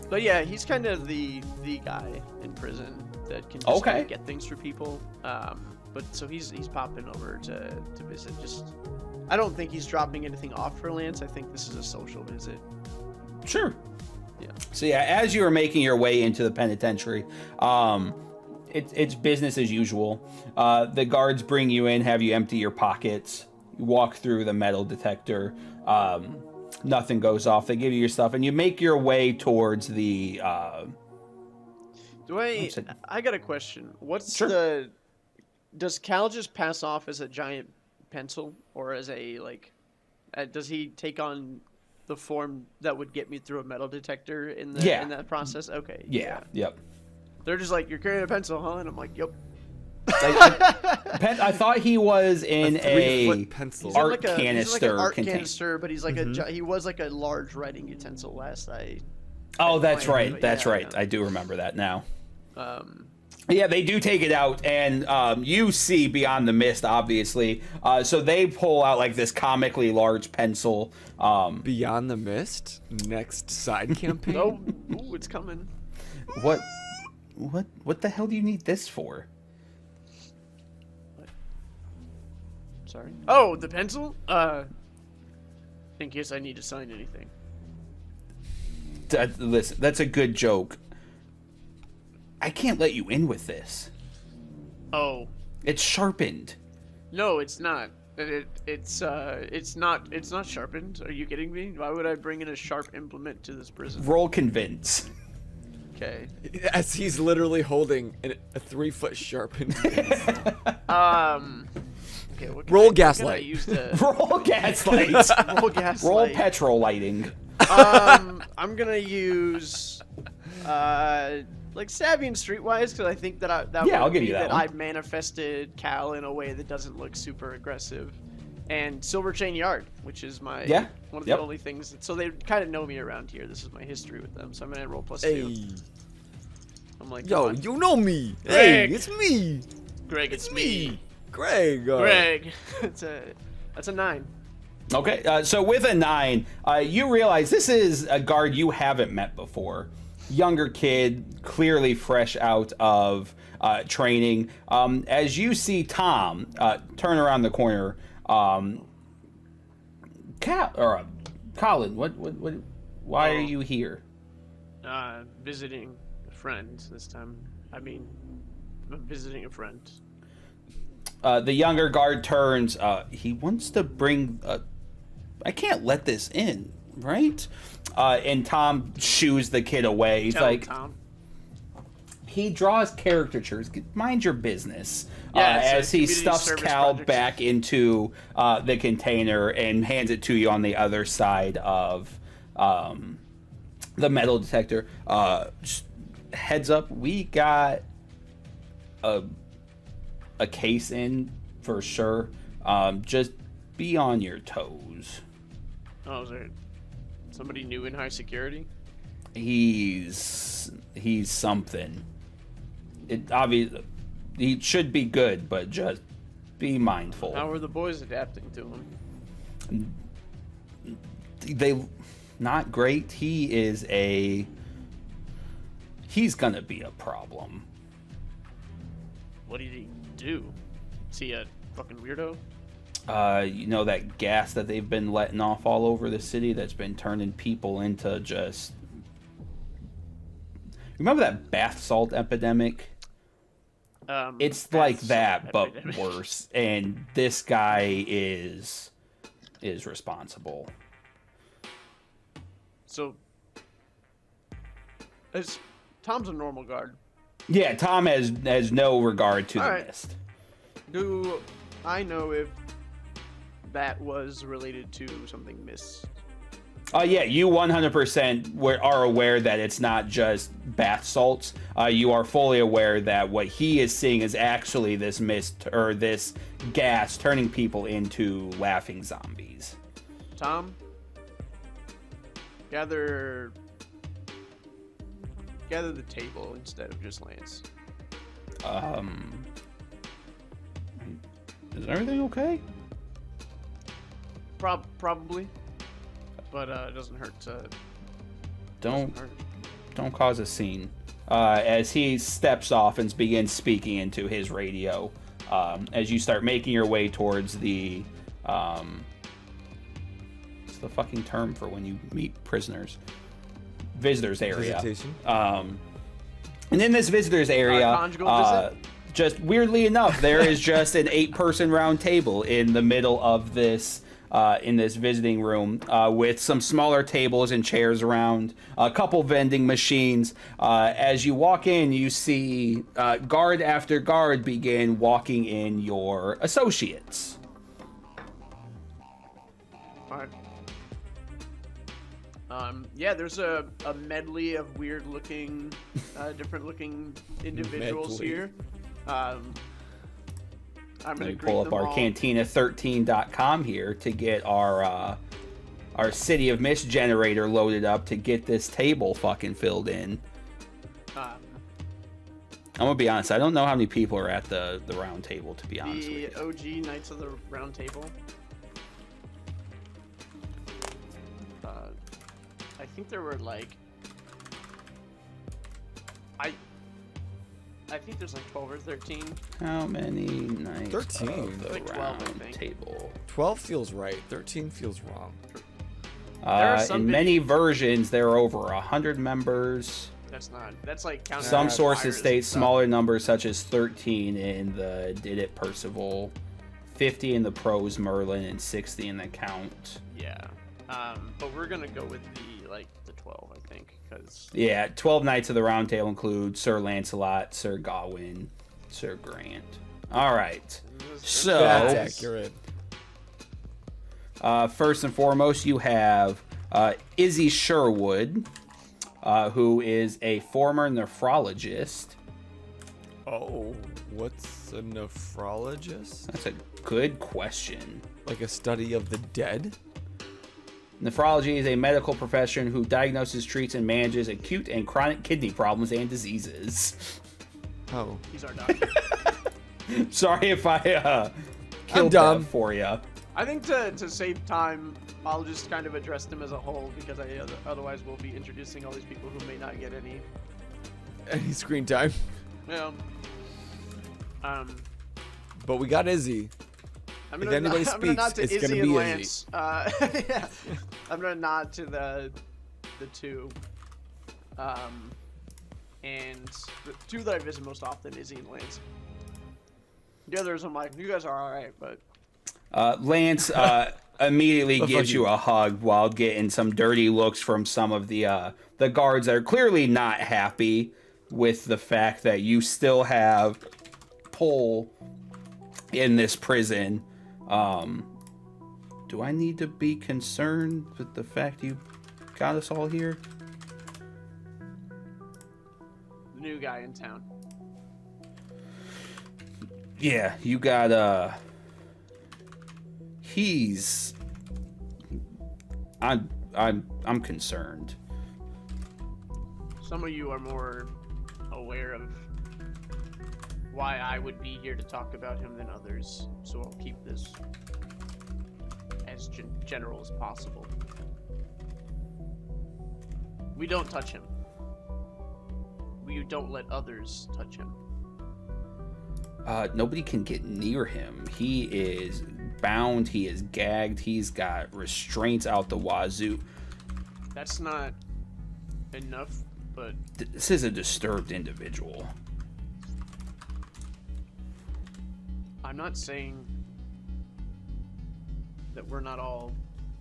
But yeah, he's kind of the guy in prison that can just kind of get things for people. But so he's popping over to visit. Just, I don't think he's dropping anything off for Lance. I think this is a social visit. Sure. Yeah. So yeah, as you are making your way into the penitentiary, it's business as usual. The guards bring you in, have you empty your pockets. You walk through the metal detector. Nothing goes off. They give you your stuff, and you make your way towards the. I got a question. What's Sure. Does Cal just pass off as a giant pencil, or as a does he take on the form that would get me through a metal detector in that process? Okay. Yeah. Yep. They're just like, you're carrying a pencil, huh? And I'm like, yep. I thought he was in a 3-foot pencil. art canister. Canister, but he's like he was like a large writing utensil last I. Oh, that's right. But That's yeah, right. yeah. I do remember that now. Yeah, they do take it out, and you see beyond the mist, obviously. So they pull out like this comically large pencil. Beyond the Mist? Next side campaign? Oh, ooh, it's coming. What the hell do you need this for? Sorry. Oh, the pencil? In case I need to sign anything. Listen, that's a good joke. I can't let you in with this. Oh. It's sharpened. No, it's not. It's not sharpened. Are you kidding me? Why would I bring in a sharp implement to this prison? Roll convince. Okay. As he's literally holding a 3-foot sharpened. Okay. Roll gaslight. Roll gaslight. Roll gaslight. Roll petrol lighting. I'm gonna use like savvy and streetwise, because I think that I'll give you that one. I manifested Cal in a way that doesn't look super aggressive, and Silver Chain Yard, which is my one of the only things. So they kind of know me around here. This is my history with them. So I'm gonna roll +2. I'm like, yo, you know me. Greg. Hey, it's me. Greg, it's me. Greg. Greg. That's a 9. Okay, so with a 9, you realize this is a guard you haven't met before. Younger kid, clearly fresh out of training. As you see Tom turn around the corner, Colin, why are you here? Visiting a friend this time. I mean, I'm visiting a friend. The younger guard turns. He wants to bring. I can't let this in, right? And Tom shoos the kid away. He's like, Tom. He draws caricatures. Mind your business. Yeah, as he community stuffs service Cal project. back into the container and hands it to you on the other side of the metal detector. Just heads up, we got a case in for sure. Just be on your toes. Oh, is there somebody new in high security? He's something. It obviously he should be good, but just be mindful. How are the boys adapting to him? They not great. He's gonna be a problem. What did he do? Is he a fucking weirdo? You know that gas that they've been letting off all over the city that's been turning people into just... Remember that bath salt epidemic? It's like that, but worse. And this guy is responsible. So, Tom's a normal guard. Yeah, Tom has no regard to the mist. Do I know if that was related to something mist? Yeah, you 100% are aware that it's not just bath salts. You are fully aware that what he is seeing is actually this mist or this gas turning people into laughing zombies. Tom, gather the table instead of just Lance. Is everything okay? Probably. But it doesn't hurt to... Don't cause a scene. As he steps off and begins speaking into his radio, as you start making your way towards the... what's the fucking term for when you meet prisoners? Visitors area. Visitation. And in this visitors area... conjugal visit? Just weirdly enough, there is just an 8-person round table in the middle of this... in this visiting room with some smaller tables and chairs around, a couple vending machines. As you walk in, you see guard after guard begin walking in your associates. All right. Yeah, there's a medley of weird-looking, different-looking individuals Medley. here. I'm Let gonna me pull up our cantina13.com here to get our City of Mist generator loaded up to get this table fucking filled in. I'm gonna be honest, I don't know how many people are at the round table, to be honest with you. The OG Knights of the Round Table. I think there were like... I think there's like 12 or 13. How many nights 13? of the Like 12, I round think. table? 12 feels right. 13 feels wrong. There are some In many versions, there are over 100 members. That's like counting. Some as sources fires state and stuff. smaller numbers, such as 13 in the Did It Percival, 50 in the Prose Merlin, and 60 in the Count. Yeah. But we're gonna go with the 12, I think, because... Yeah, 12 Knights of the Round Table include Sir Lancelot, Sir Gawain, Sir Grant. All right. So, That's accurate. First and foremost, you have Izzy Sherwood, who is a former nephrologist. Oh, what's a nephrologist? That's a good question. Like a study of the dead? Nephrology is a medical profession who diagnoses, treats, and manages acute and chronic kidney problems and diseases. Oh. He's our doctor. Sorry if I killed dumb. that for you. I think to save time, I'll just kind of address them as a whole, because otherwise we'll be introducing all these people who may not get any... Any screen time? Well, But we got Izzy. I'm If gonna anybody nod, I'm gonna nod speaks, to it's Izzy gonna and be Lance. Yeah. I'm gonna nod to the two. And the two that I visit most often, Izzy and Lance. The others, I'm like, you guys are all right, but... Lance immediately gives you a hug while getting some dirty looks from some of the guards that are clearly not happy with the fact that you still have pull in this prison. Do I need to be concerned with the fact you got us all here? The new guy in town. Yeah, you got I'm concerned. Some of you are more aware of why I would be here to talk about him than others, so I'll keep this as general as possible. We don't touch him. We don't let others touch him. Nobody can get near him. He is bound. He is gagged. He's got restraints out the wazoo. That's not enough, but... This is a disturbed individual. I'm not saying that we're not all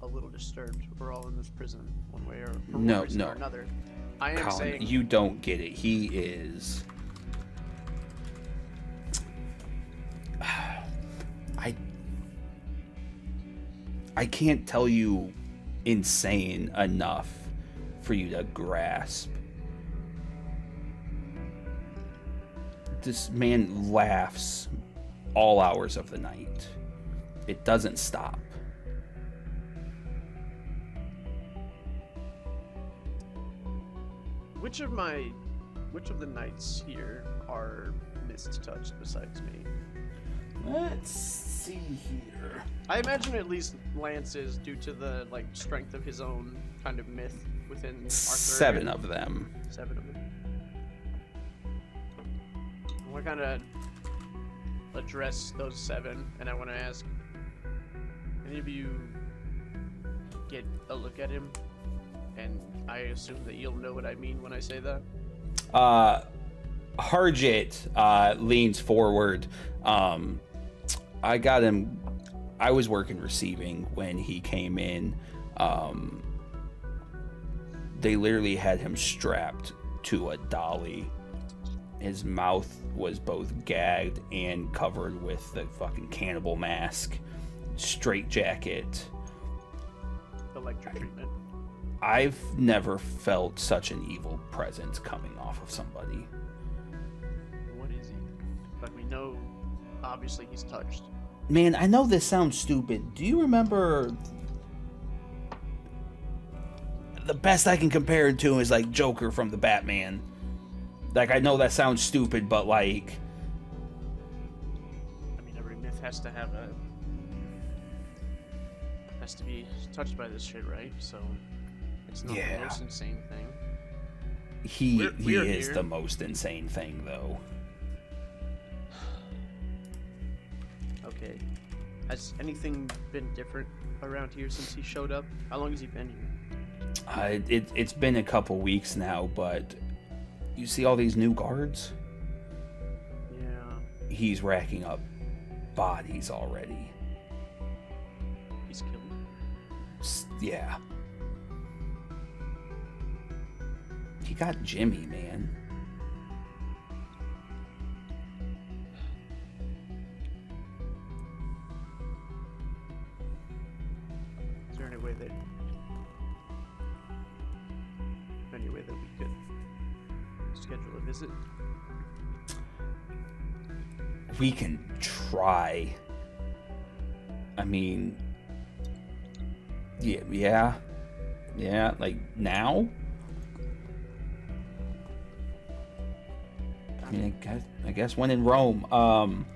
a little disturbed. We're all in this prison one way or another. I am Colin, saying... you don't get it. He is... I can't tell you insane enough for you to grasp. This man laughs all hours of the night. It doesn't stop. Which of the knights here are mist-touched besides me? Let's see here. I imagine at least Lance is, due to the strength of his own kind of myth within Arthur. 7 of them. 7 of them. I want to kind of address those 7, and I want to ask, any of you get a look at him? And I assume that you'll know what I mean when I say that. Harjit leans forward. I got him. I was working receiving when he came in. They literally had him strapped to a dolly. His mouth was both gagged and covered with the fucking cannibal mask. Straight jacket. Electric treatment. I've never felt such an evil presence coming off of somebody. What is he? But we know, obviously, he's touched. Man, I know this sounds stupid. Do you remember... The best I can compare it to is like Joker from the Batman. Like, I know that sounds stupid, but like... I mean, every myth has to have a... has to be touched by this shit, right? So, it's not the most insane thing. He We're is here. the most insane thing, though. Okay. Has anything been different around here since he showed up? How long has he been here? It's been a couple weeks now, but you see all these new guards? Yeah. He's racking up bodies already. He's killed. Yeah. He got Jimmy, man. Is there any way that we could schedule a visit? We can try. I mean, yeah, like now? I mean, I guess when in Rome.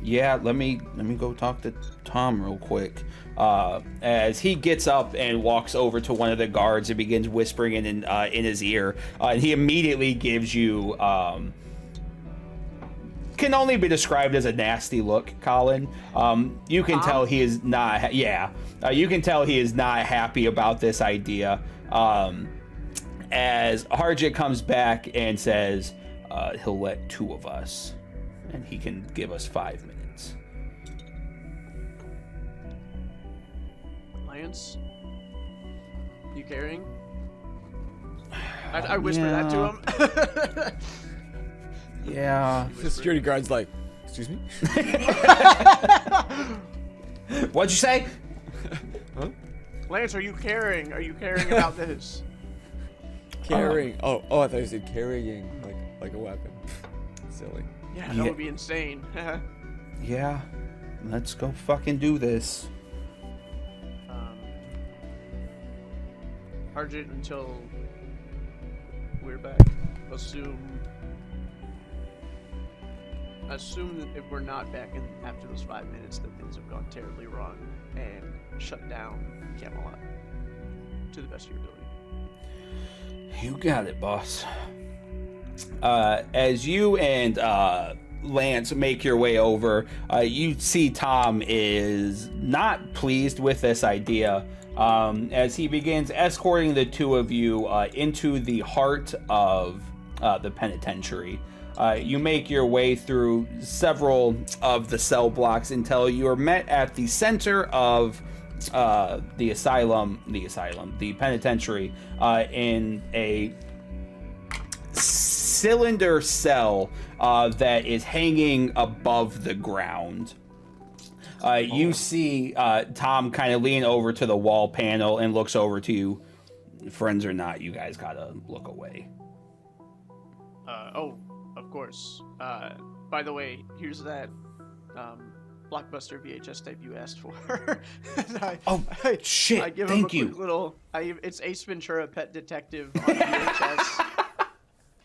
Yeah, let me go talk to Tom real quick. As he gets up and walks over to one of the guards and begins whispering in his ear, and he immediately gives you can only be described as a nasty look, Colin. You can tell he is not. You can tell he is not happy about this idea. As Harjit comes back and says he'll let 2 of us, and he can give us 5 minutes. Lance? You carrying? I whisper that to him. Yeah. The security guard's like, excuse me? What'd you say? Huh? Lance, are you caring? Are you caring about this? Carrying. Oh, I thought you said carrying like a weapon. Silly. Yeah, that would be insane. Yeah. Let's go fucking do this. Harjit, until we're back, assume assume that if we're not back in after those 5 minutes, that things have gone terribly wrong and shut down Camelot to the best of your ability. You got it, boss. As you and Lance make your way over, you see Tom is not pleased with this idea as he begins escorting the two of you into the heart of the penitentiary. You make your way through several of the cell blocks until you are met at the center of the penitentiary, in a cylinder cell that is hanging above the ground. You see Tom kind of lean over to the wall panel and looks over to you. Friends or not, you guys gotta look away. Of course. By the way, here's that Blockbuster VHS tape you asked for. Shit! I give thank him a you. quick little. It's Ace Ventura: Pet Detective on VHS.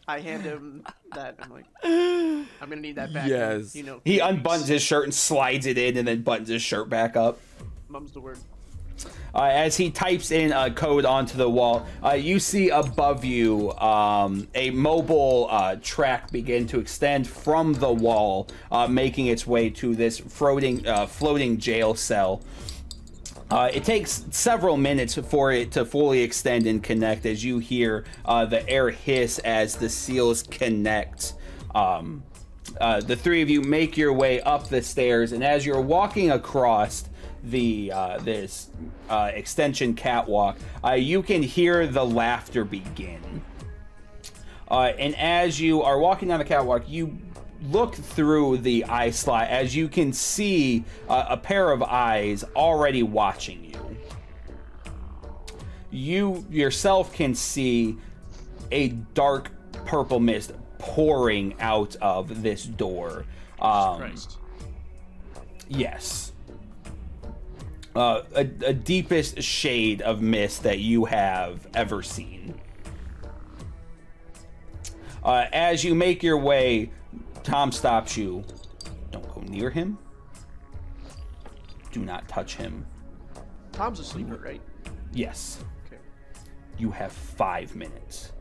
I hand him that. I'm like, I'm gonna need that back. Yes. You know, He unbuttons his shirt and slides it in, and then buttons his shirt back up. Mum's the word. As he types in a code onto the wall, you see above you a mobile track begin to extend from the wall, making its way to this floating jail cell. It takes several minutes for it to fully extend and connect as you hear the air hiss as the seals connect. The three of you make your way up the stairs, and as you're walking across this extension catwalk, you can hear the laughter begin. And as you are walking down the catwalk, you look through the eye slot as you can see a pair of eyes already watching you. You yourself can see a dark purple mist pouring out of this door. Christ. Yes. A deepest shade of mist that you have ever seen. As you make your way, Tom stops you. Don't go near him. Do not touch him. Tom's a sleeper, right? Yes. Okay. You have 5 minutes.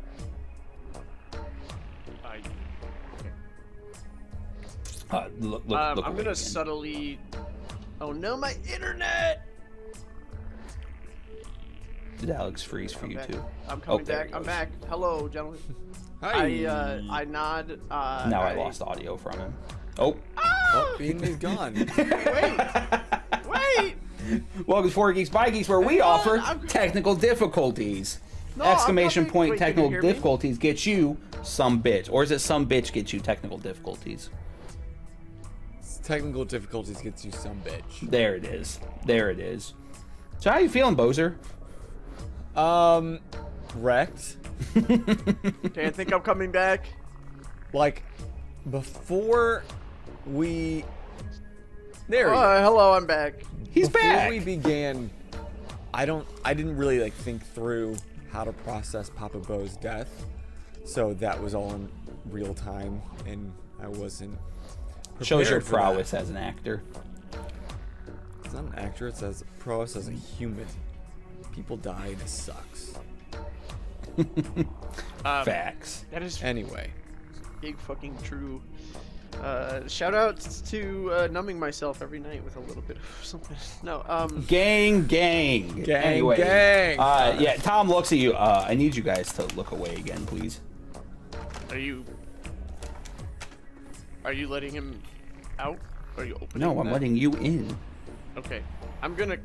Look I'm away gonna again. subtly. Oh no, my internet! Did Alex freeze for you back. too? I'm coming there back. he I'm goes. back. Hello, gentlemen. Hi. I nod. Now I lost audio from him. Oh. Oh, Bean is gone. Wait! Welcome to For Geeks by Geeks, where we Hang on, offer I'm- technical difficulties. No, I'm Exclamation coming. point Wait, can you technical hear me? difficulties get you some bitch. Or is it some bitch gets you technical difficulties? Technical difficulties gets you some bitch. There it is. There it is. So how you feeling, Boser? Wrecked. Okay, I think I'm coming back. Like, before we... There we go. Hello, I'm back. He's Before back. we began, I didn't really like think through how to process Papa Bo's death, so that was all in real time, and I wasn't Shows your prepared for that. prowess as an actor. It's not an actor, it says prowess as a human. People died, sucks. Facts. That is Anyway, big fucking true. Shout out to numbing myself every night with a little bit of something. No, Gang. Anyway, gang. yeah, Tom looks at you. I need you guys to look away again, please. Are you letting him out? Or are you opening? No, I'm that? letting you in. Okay, I'm gonna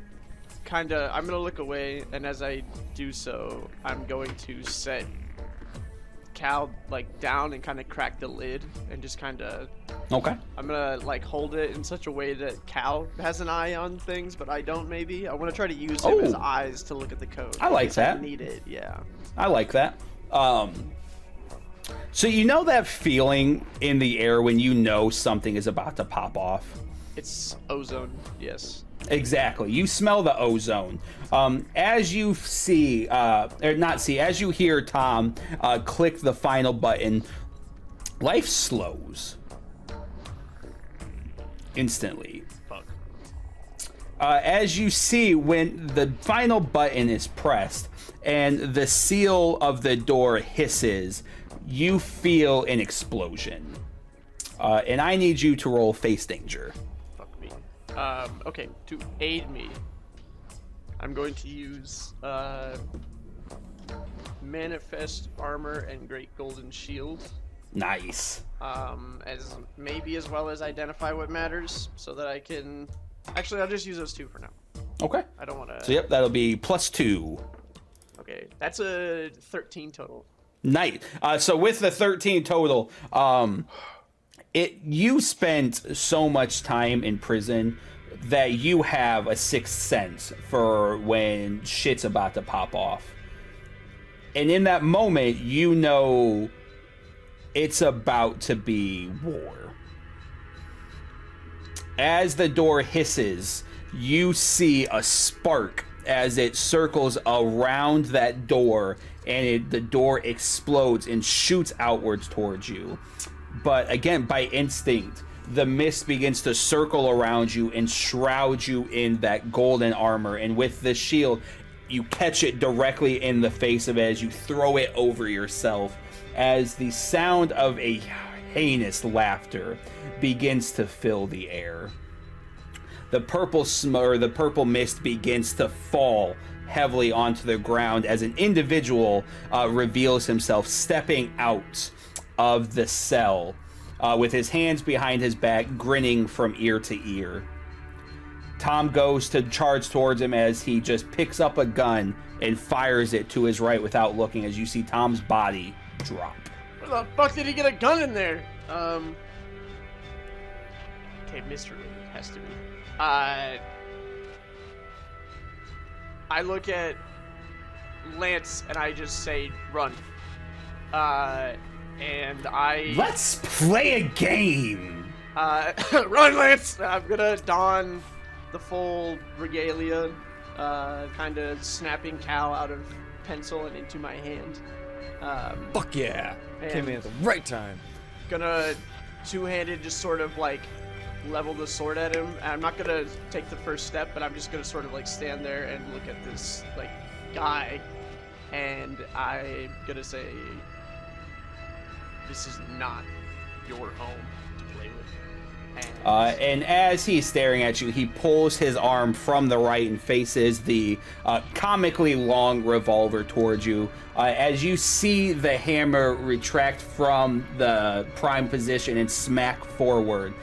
look away, and as I do so, I'm going to set Cal like down and kind of crack the lid, and just kind of. Okay. I'm gonna like hold it in such a way that Cal has an eye on things, but I don't. Maybe I want to try to use him as Oh. eyes to look at the code. I like in case I that. need it, yeah. I like that. So you know that feeling in the air when you know something is about to pop off? It's ozone, yes. Exactly. You smell the ozone. As you see, as you hear Tom click the final button, life slows. instantly. Fuck. As you see, when the final button is pressed and the seal of the door hisses, you feel an explosion. And I need you to roll face danger. Fuck me. Okay, to aid me, I'm going to use Manifest Armor and Great Golden Shield. Nice. As well as Identify What Matters, so that I can... Actually, I'll just use those two for now. Okay. I don't want to... So, yep, that'll be +2. Okay, that's a 13 total. Nice. So with the 13 total, you spent so much time in prison that you have a sixth sense for when shit's about to pop off. And in that moment, you know it's about to be war. As the door hisses, you see a spark as it circles around that door, and the door explodes and shoots outwards towards you. But again, by instinct, the mist begins to circle around you and shroud you in that golden armor. And with the shield, you catch it directly in the face of it as you throw it over yourself, as the sound of a heinous laughter begins to fill the air. The purple mist begins to fall heavily onto the ground as an individual reveals himself stepping out of the cell with his hands behind his back, grinning from ear to ear. Tom goes to charge towards him as he just picks up a gun and fires it to his right without looking, as you see Tom's body drop. Where the fuck did he get a gun in there? Okay, mystery has to be. I look at Lance and I just say, run. And I... Let's play a game! Run, Lance! I'm gonna don the full regalia, kind of snapping Cal out of pencil and into my hand. Fuck yeah! Came in at the right time. Gonna two-handed just sort of like level the sword at him. I'm not gonna take the first step, but I'm just gonna sort of like stand there and look at this like guy, and I'm gonna say, this is not your home to play with. And as he's staring at you, he pulls his arm from the right and faces the comically long revolver towards you. As you see the hammer retract from the prime position and smack forward,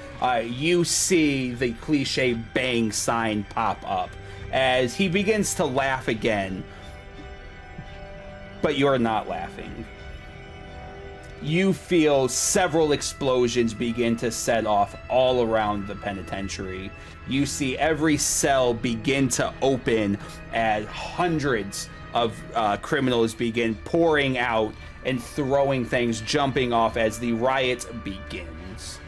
you see the cliche bang sign pop up as he begins to laugh again. But you're not laughing. You feel several explosions begin to set off all around the penitentiary. You see every cell begin to open as hundreds of criminals begin pouring out and throwing things, jumping off as the riot begins.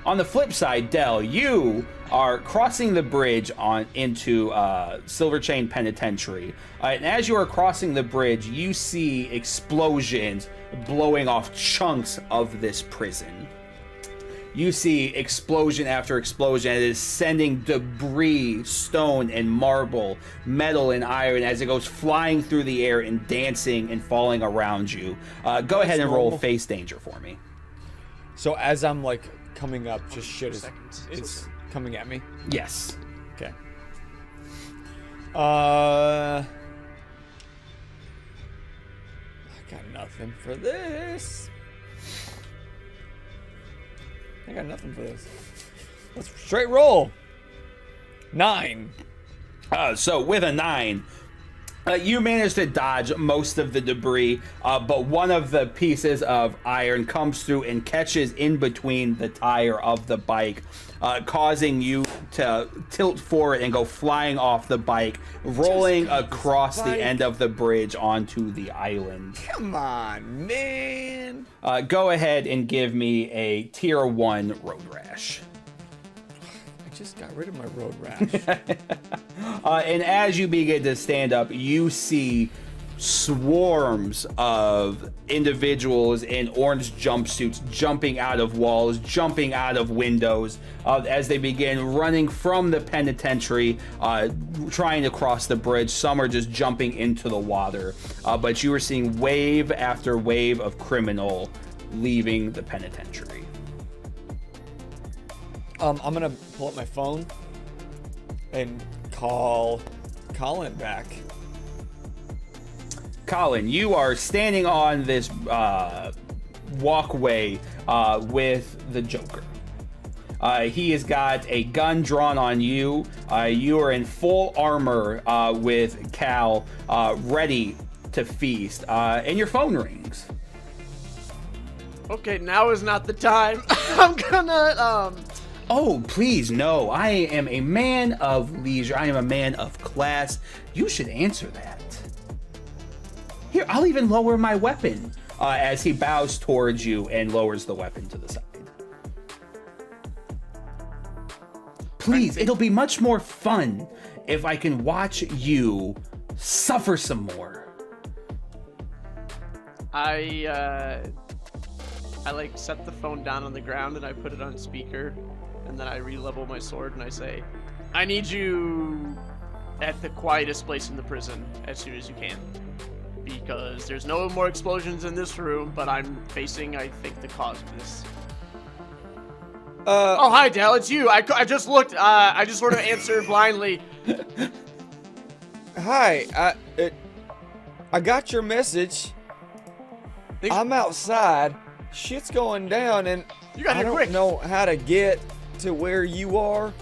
On the flip side, Del, you are crossing the bridge into Silver Chain Penitentiary. And as you are crossing the bridge, you see explosions blowing off chunks of this prison. You see explosion after explosion. It is sending debris, stone and marble, metal and iron as it goes flying through the air and dancing and falling around you. Go ahead and roll face danger for me. So as I'm like coming up, just shit is coming at me? Yes. Okay. I got nothing for this. Let's straight roll. 9. So with a 9, you manage to dodge most of the debris, but one of the pieces of iron comes through and catches in between the tire of the bike, causing you to tilt forward and go flying off the bike, rolling across the end of the bridge onto the island. Come on, man. Go ahead and give me a tier 1 road rash. I just got rid of my road rash. And as you begin to stand up, you see swarms of individuals in orange jumpsuits jumping out of walls, jumping out of windows, as they begin running from the penitentiary, trying to cross the bridge. Some are just jumping into the water, but you are seeing wave after wave of criminal leaving the penitentiary. I'm gonna pull up my phone and call Colin back. Colin, you are standing on this walkway with the Joker. He has got a gun drawn on you. You are in full armor with Cal, ready to feast, and your phone rings. Okay, now is not the time. I'm gonna, Oh, please, no. I am a man of leisure. I am a man of class. You should answer that. Here, I'll even lower my weapon as he bows towards you and lowers the weapon to the side. Please, it'll be much more fun if I can watch you suffer some more. I like set the phone down on the ground and I put it on speaker, and then I re-level my sword and I say, I need you at the quietest place in the prison as soon as you can. Because there's no more explosions in this room, but I'm facing, I think, the cause of this. Oh, hi, Dal, it's you. I just looked. I just sort of answered blindly. Hi, I got your message. I'm outside. Shit's going down, and You got I here don't quick. know how to get to where you are.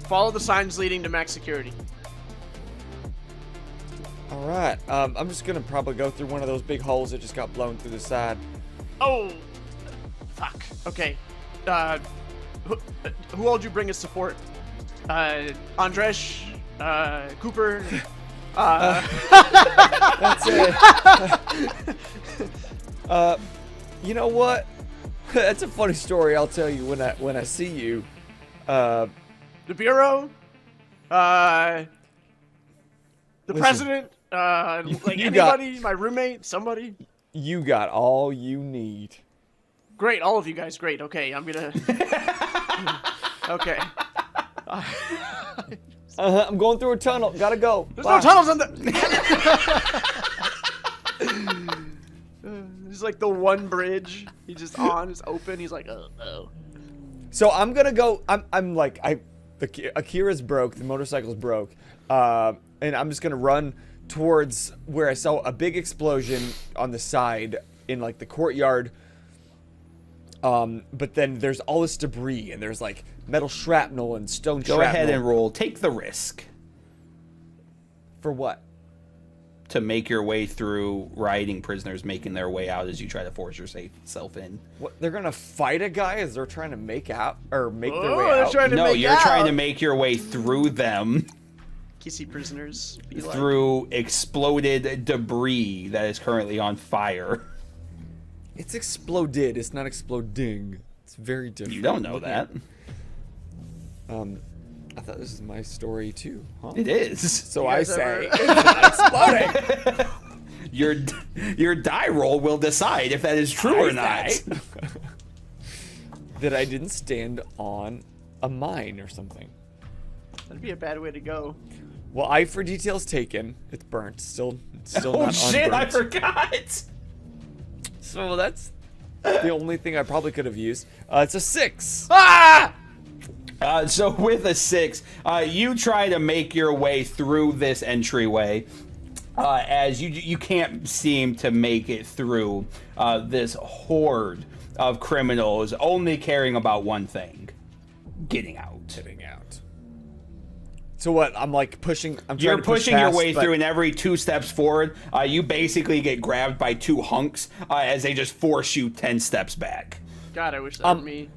Follow the signs leading to max security. All right. I'm just gonna probably go through one of those big holes that just got blown through the side. Oh, fuck. Okay. Who all did you as support? Andresh, Cooper. That's it. You know what? That's a funny story. I'll tell you when I see you. The bureau. The Listen, president. Like you anybody. My roommate. Somebody. You got all you need. Great, all of you guys. Great. Okay, I'm gonna. Okay. I'm going through a tunnel. Gotta go. There's Bye. no tunnels in the. There's like the one bridge. He's just on. It's open. He's like, oh. So I'm gonna go. I'm like Akira's broke. The motorcycle's broke. And I'm just gonna run towards where I saw a big explosion on the side in like the courtyard. But then there's all this debris and there's like metal shrapnel and stone Go shrapnel. ahead and roll. Take the risk For what? to make your way through rioting prisoners making their way out as you try to force yourself in. What? They're gonna fight a guy as they're trying to make out or make their Oh, way they're out? trying to No, make you're out. trying to make your way through them. Kissy prisoners. Be like. Through exploded debris that is currently on fire. It's exploded. It's not exploding. It's very different. You don't know that. I thought this is my story too, huh? It is. So You I guys say ever- it's not exploding. Your die roll will decide if that is true or not. That I didn't stand on a mine or something. That'd be a bad way to go. Well, I for details taken. It's burnt. Still Oh not shit! I unburnt. forgot. So that's the only thing I probably could have used. It's a 6. Ah! So with a 6, you try to make your way through this entryway, as you can't seem to make it through this horde of criminals, only caring about one thing: getting out. Getting out. So what? I'm like pushing. I'm trying You're to push pushing your past, way but- through, and every 2 steps forward, you basically get grabbed by 2 hunks as they just force you 10 steps back. God, I wish that were me.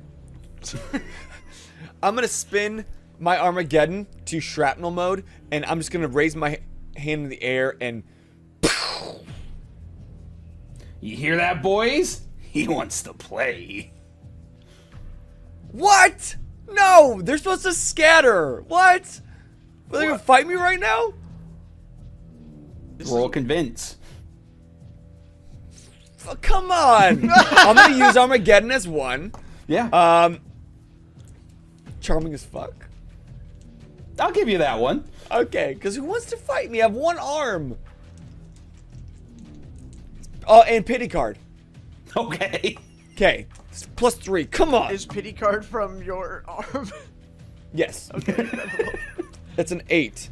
I'm gonna spin my Armageddon to shrapnel mode, and I'm just gonna raise my hand in the air and. You hear that, boys? He wants to play. What? No, they're supposed to scatter. What? Are they gonna fight me right now? Roll convince. Come on! I'm gonna use Armageddon as one. Yeah. Charming as fuck. I'll give you that one. Okay, because who wants to fight me? I have one arm. Oh, and pity card. Okay. Okay, +3. Come on. Is pity card from your arm? Yes. Okay. It's an 8.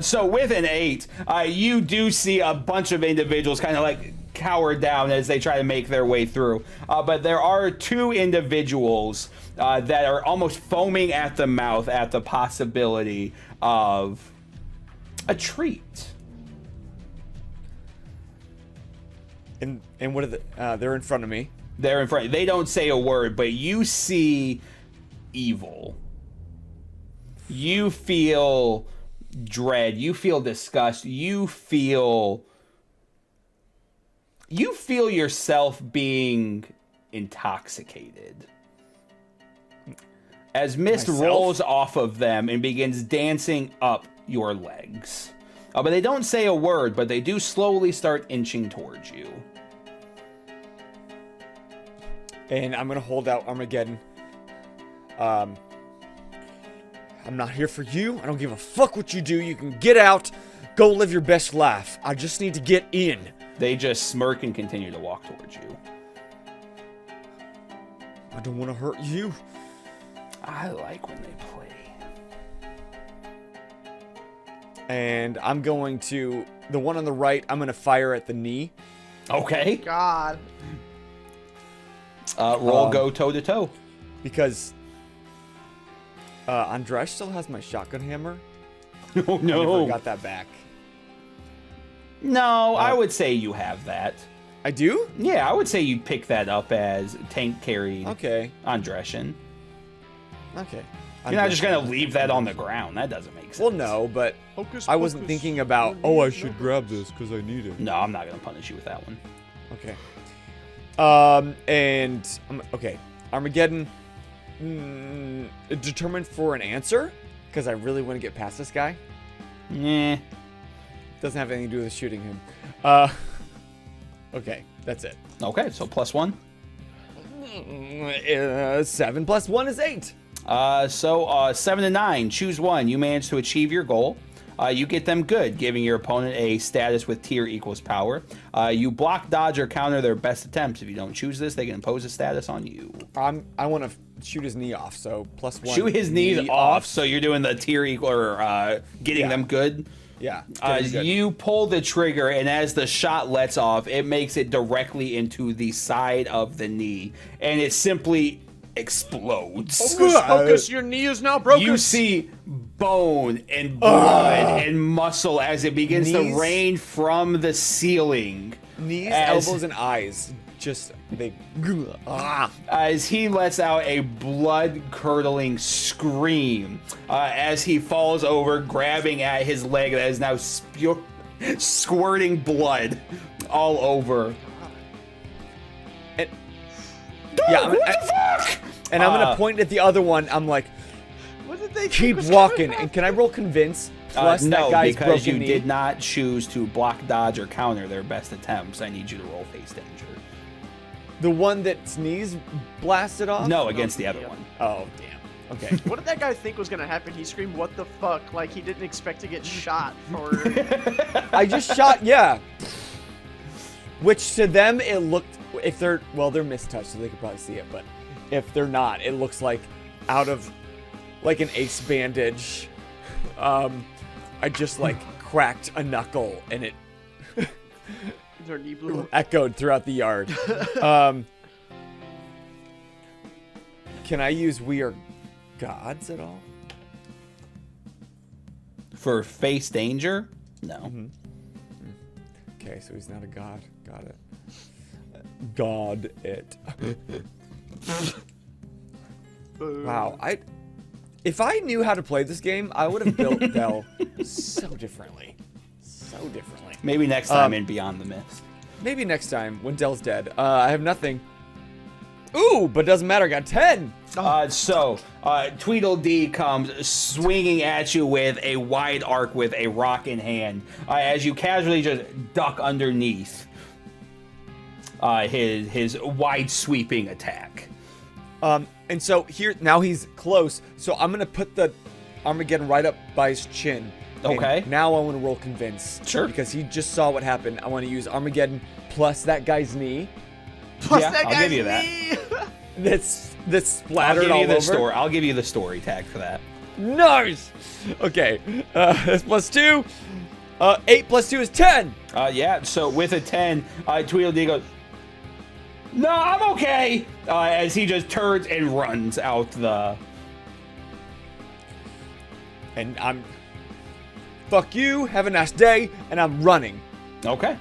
So with an 8, you do see a bunch of individuals kind of like cower down as they try to make their way through. But there are 2 individuals that are almost foaming at the mouth at the possibility of a treat. And what are the? They're in front of me. They're in front. They don't say a word, but you see evil. You feel dread. You feel disgust. You feel yourself being intoxicated. As mist Myself? rolls off of them and begins dancing up your legs. But they don't say a word, but they do slowly start inching towards you. And I'm gonna hold out Armageddon. I'm not here for you. I don't give a fuck what you do. You can get out. Go live your best life. I just need to get in. They just smirk and continue to walk towards you. I don't want to hurt you. I like when they play. And I'm going to... The one on the right, I'm going to fire at the knee. Okay. God. Roll go toe to toe. Because... Andresh still has my shotgun hammer. Oh I no. never got that back. No, I would say you have that. I do? Yeah, I would say you'd pick that up as tank carry Okay. Andreshin. Okay. You're not just going to leave that on the ground. That doesn't make sense. Well, no, but Hocus I wasn't pocus. thinking about, oh, I should grab this because I need it. No, I'm not going to punish you with that one. Okay. Okay. Armageddon. Determined for an answer? Because I really want to get past this guy. Yeah. Doesn't have anything to do with shooting him. Okay, that's it. Okay, so +1. 7 + 1 is 8. 7 to 9. Choose one. You manage to achieve your goal. You get them good, giving your opponent a status with tier equals power. You block, dodge, or counter their best attempts. If you don't choose this, they can impose a status on you. I want to shoot his knee off, so +1. Shoot his knees off, so you're doing the tier equal, or getting them good. Yeah. You pull the trigger, and as the shot lets off, it makes it directly into the side of the knee, and it simply explodes. Hocus pocus, your knee is now broken. You see bone and blood and muscle as it begins to rain from the ceiling. Knees, as- elbows, and eyes. Just, they... As he lets out a blood-curdling scream as he falls over, grabbing at his leg that is now squirting blood all over. And, What the fuck? And I'm gonna point at the other one. I'm like, What did they keep think was walking. gonna And can I roll convince? Plus no, that guy's because broken you knee. did not choose to block, dodge, or counter their best attempts. I need you to roll face danger. The one that's knees blasted off? No, against the other one. Oh, damn. Okay. What did that guy think was gonna happen? He screamed, "What the fuck!" Like he didn't expect to get shot. Or I just shot, yeah. Which to them, it looked, if they're, well, they're mistouched, so they could probably see it, but if they're not, it looks like out of, like an ace bandage. I just, like, cracked a knuckle, and it their knee blew. echoed throughout the yard. Can I use We Are Gods at all? For face danger? No. Okay, so he's not a god. Got it. God it. Wow, if I knew how to play this game, I would have built Dell so differently. So differently. Maybe next time in Beyond the Mist. Maybe next time when Dell's dead. I have nothing. Ooh, but doesn't matter. I got 10. So Tweedledee comes swinging at you with a wide arc with a rock in hand as you casually just duck underneath his wide sweeping attack. And so here, now he's close. So I'm going to put the Armageddon right up by his chin. Okay. And now I want to roll Convince. Sure. Because he just saw what happened. I want to use Armageddon plus that guy's knee. Plus Yeah, that I'll guy's give you that. knee. That's splattered all over. I'll give you the story tag for that. Nice. Okay. That's plus 2. 8 plus 2 is 10. Yeah, so with a 10, Tweedledee goes, "No, I'm okay," as he just turns and runs out the... And I'm... Fuck you. Have a nice day. And I'm running. Okay.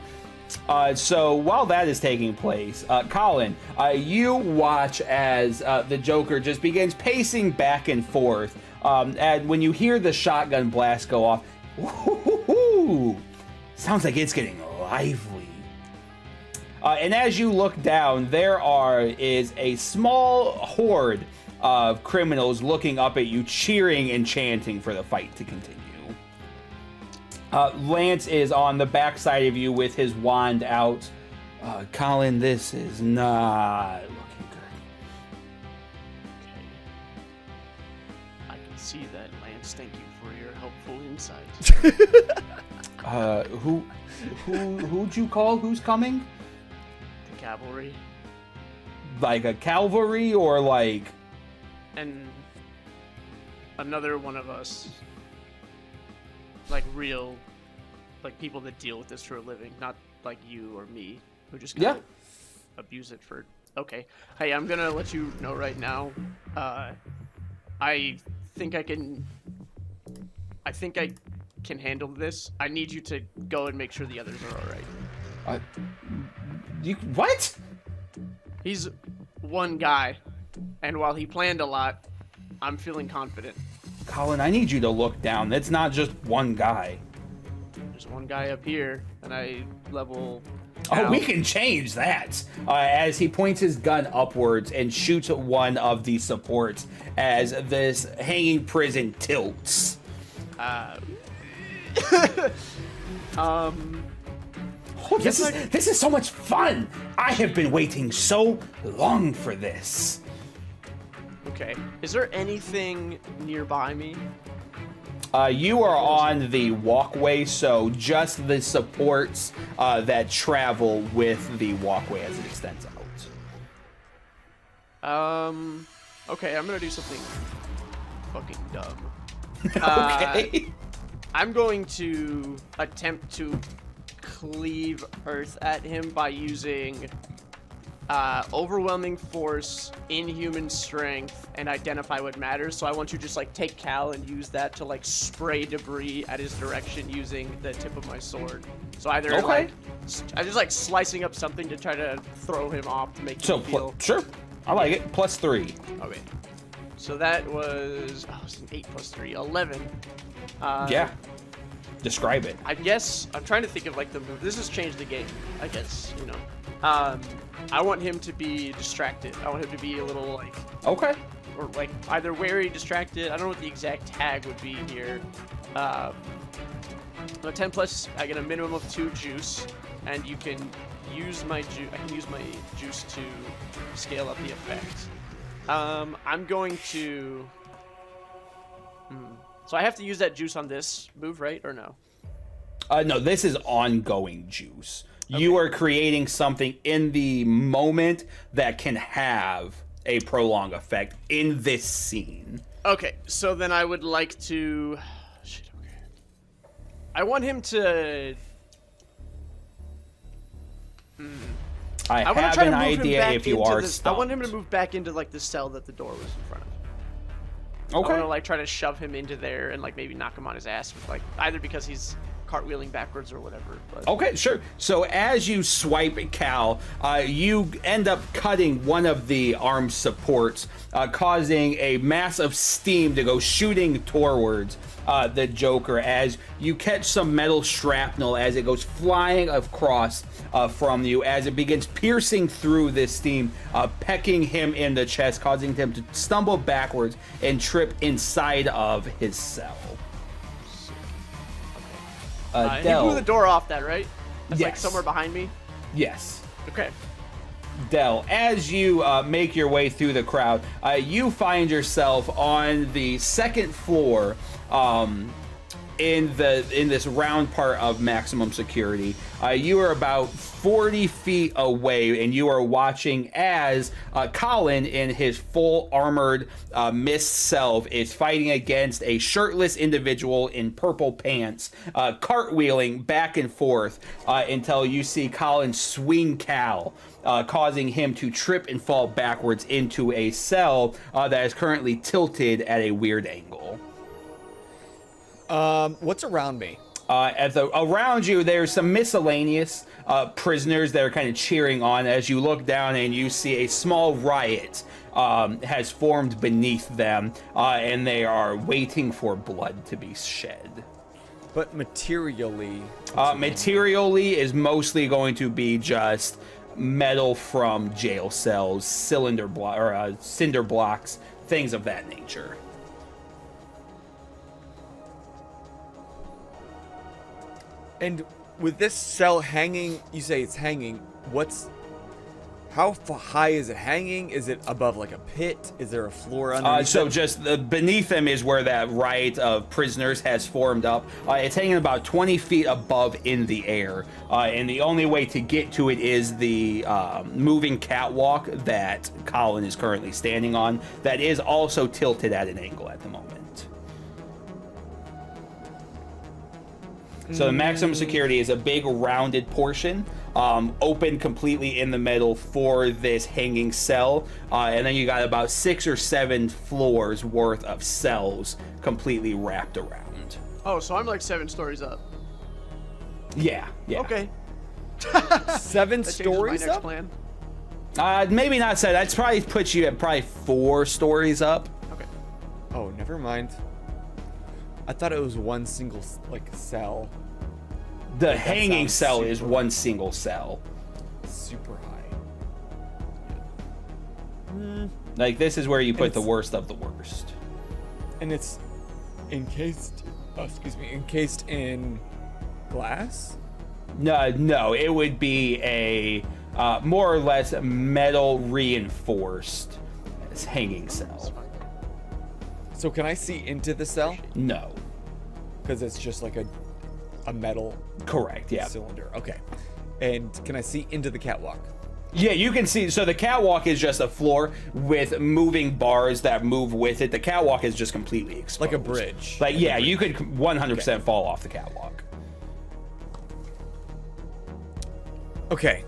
So while that is taking place, Colin, you watch as the Joker just begins pacing back and forth. And when you hear the shotgun blast go off, woo-hoo-hoo, sounds like it's getting lively. And as you look down, there is a small horde of criminals looking up at you, cheering and chanting for the fight to continue. Lance is on the backside of you with his wand out. Colin, this is not looking Okay. I can see that, Lance. Thank you for your helpful insight. good. Who'd you call? Who's coming? The cavalry. Like a cavalry or like... And another one of us. Like real, like people that deal with this for a living, not like you or me, who just kind of abuse it for... Okay. Hey, I'm gonna let you know right now, I think I can handle this. I need you to go and make sure the others are alright. What? He's one guy, and while he planned a lot, I'm feeling confident. Colin, I need you to look down. It's not just one guy. There's one guy up here, and I level... Oh, we can change that. As he points his gun upwards and shoots at one of the supports as this hanging prison tilts. Oh, this is so much fun. I have been waiting so long for this. Okay. Is there anything nearby me? You are on the walkway, so just the supports that travel with the walkway as it extends out. Okay, I'm gonna do something fucking dumb. Okay. I'm going to attempt to cleave Earth at him by using overwhelming force, inhuman strength, and identify what matters. So I want you to just like take Cal and use that to like spray debris at his direction using the tip of my sword. So either like I'm just like slicing up something to try to throw him off to make him feel. Sure, I like it. +3. Okay. So that was it's an 8 + 3, 11. Yeah. Describe it. I guess I'm trying to think of like the move. This has changed the game. I guess I want him to be distracted. I want him to be a little like Okay. or like either wary, distracted. I don't know what the exact tag would be here. 10 plus, I get a minimum of 2 juice, and you can use my juice. I can use my juice to scale up the effect. I'm going to. So I have to use that juice on this move, right, or no? No, this is ongoing juice. Okay. You are creating something in the moment that can have a prolonged effect in this scene. Okay, so then I would like to... Shit, okay. I want him to... I have an idea if you are stumped. I want him to move back into, like, the cell that the door was in front of. Okay. I want to, like, try to shove him into there and, like, maybe knock him on his ass with, like, either because he's cartwheeling backwards or whatever. But... Okay, sure. So as you swipe Cal, you end up cutting one of the arm supports, causing a mass of steam to go shooting towards the Joker as you catch some metal shrapnel as it goes flying across from you as it begins piercing through this steam, pecking him in the chest, causing him to stumble backwards and trip inside of his cell. He blew the door off that, right? That's like Yes. somewhere behind me? Yes. Okay. Dell, as you make your way through the crowd, you find yourself on the second floor in this round part of maximum security. You are about 40 feet away, and you are watching as Colin, in his full armored mist self, is fighting against a shirtless individual in purple pants, cartwheeling back and forth until you see Colin swing Cal, causing him to trip and fall backwards into a cell that is currently tilted at a weird angle. What's around me? Around you, there's some miscellaneous prisoners that are kind of cheering on as you look down and you see a small riot has formed beneath them, and they are waiting for blood to be shed. But materially... Materially is mostly going to be just metal from jail cells, cinder blocks, things of that nature. And with this cell hanging, you say it's hanging, how high is it hanging? Is it above like a pit? Is there a floor underneath So it? just beneath them is where that riot of prisoners has formed up. It's hanging about 20 feet above in the air. And the only way to get to it is the moving catwalk that Colin is currently standing on. That is also tilted at an angle at the moment. So the maximum security is a big rounded portion, open completely in the middle for this hanging cell, and then you got about 6 or 7 floors worth of cells completely wrapped around. Oh, so I'm like 7 stories up. Yeah. Okay. 7 That changes stories my next up? plan. Maybe not 7. That's probably put you at probably 4 stories up. Okay. Oh, never mind. I thought it was one single cell. The hanging sounds cell is super- one single cell. Super high. Like, this is where you put it's- the worst of the worst. And it's encased in glass? No, it would be a more or less metal reinforced hanging cell. So can I see into the cell? No. Because it's just like a metal Correct, yeah. cylinder. Okay. And can I see into the catwalk? Yeah, you can see. So the catwalk is just a floor with moving bars that move with it. The catwalk is just completely exposed. Like a bridge. Like, yeah, you could 100% fall off the catwalk. Okay.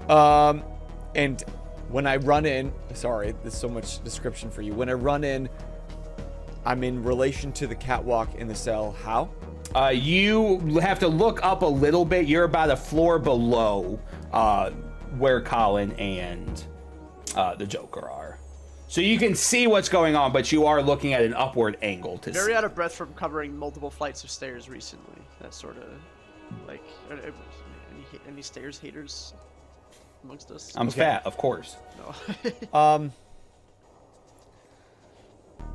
And when I run in, sorry, there's so much description for you. When I run in, I'm in relation to the catwalk in the cell. How? You have to look up a little bit. You're about a floor below where Colin and the Joker are. So you can see what's going on, but you are looking at an upward angle to Very see. out of breath from covering multiple flights of stairs recently. That sort of, like, any stairs haters amongst us? I'm fat, of course. No.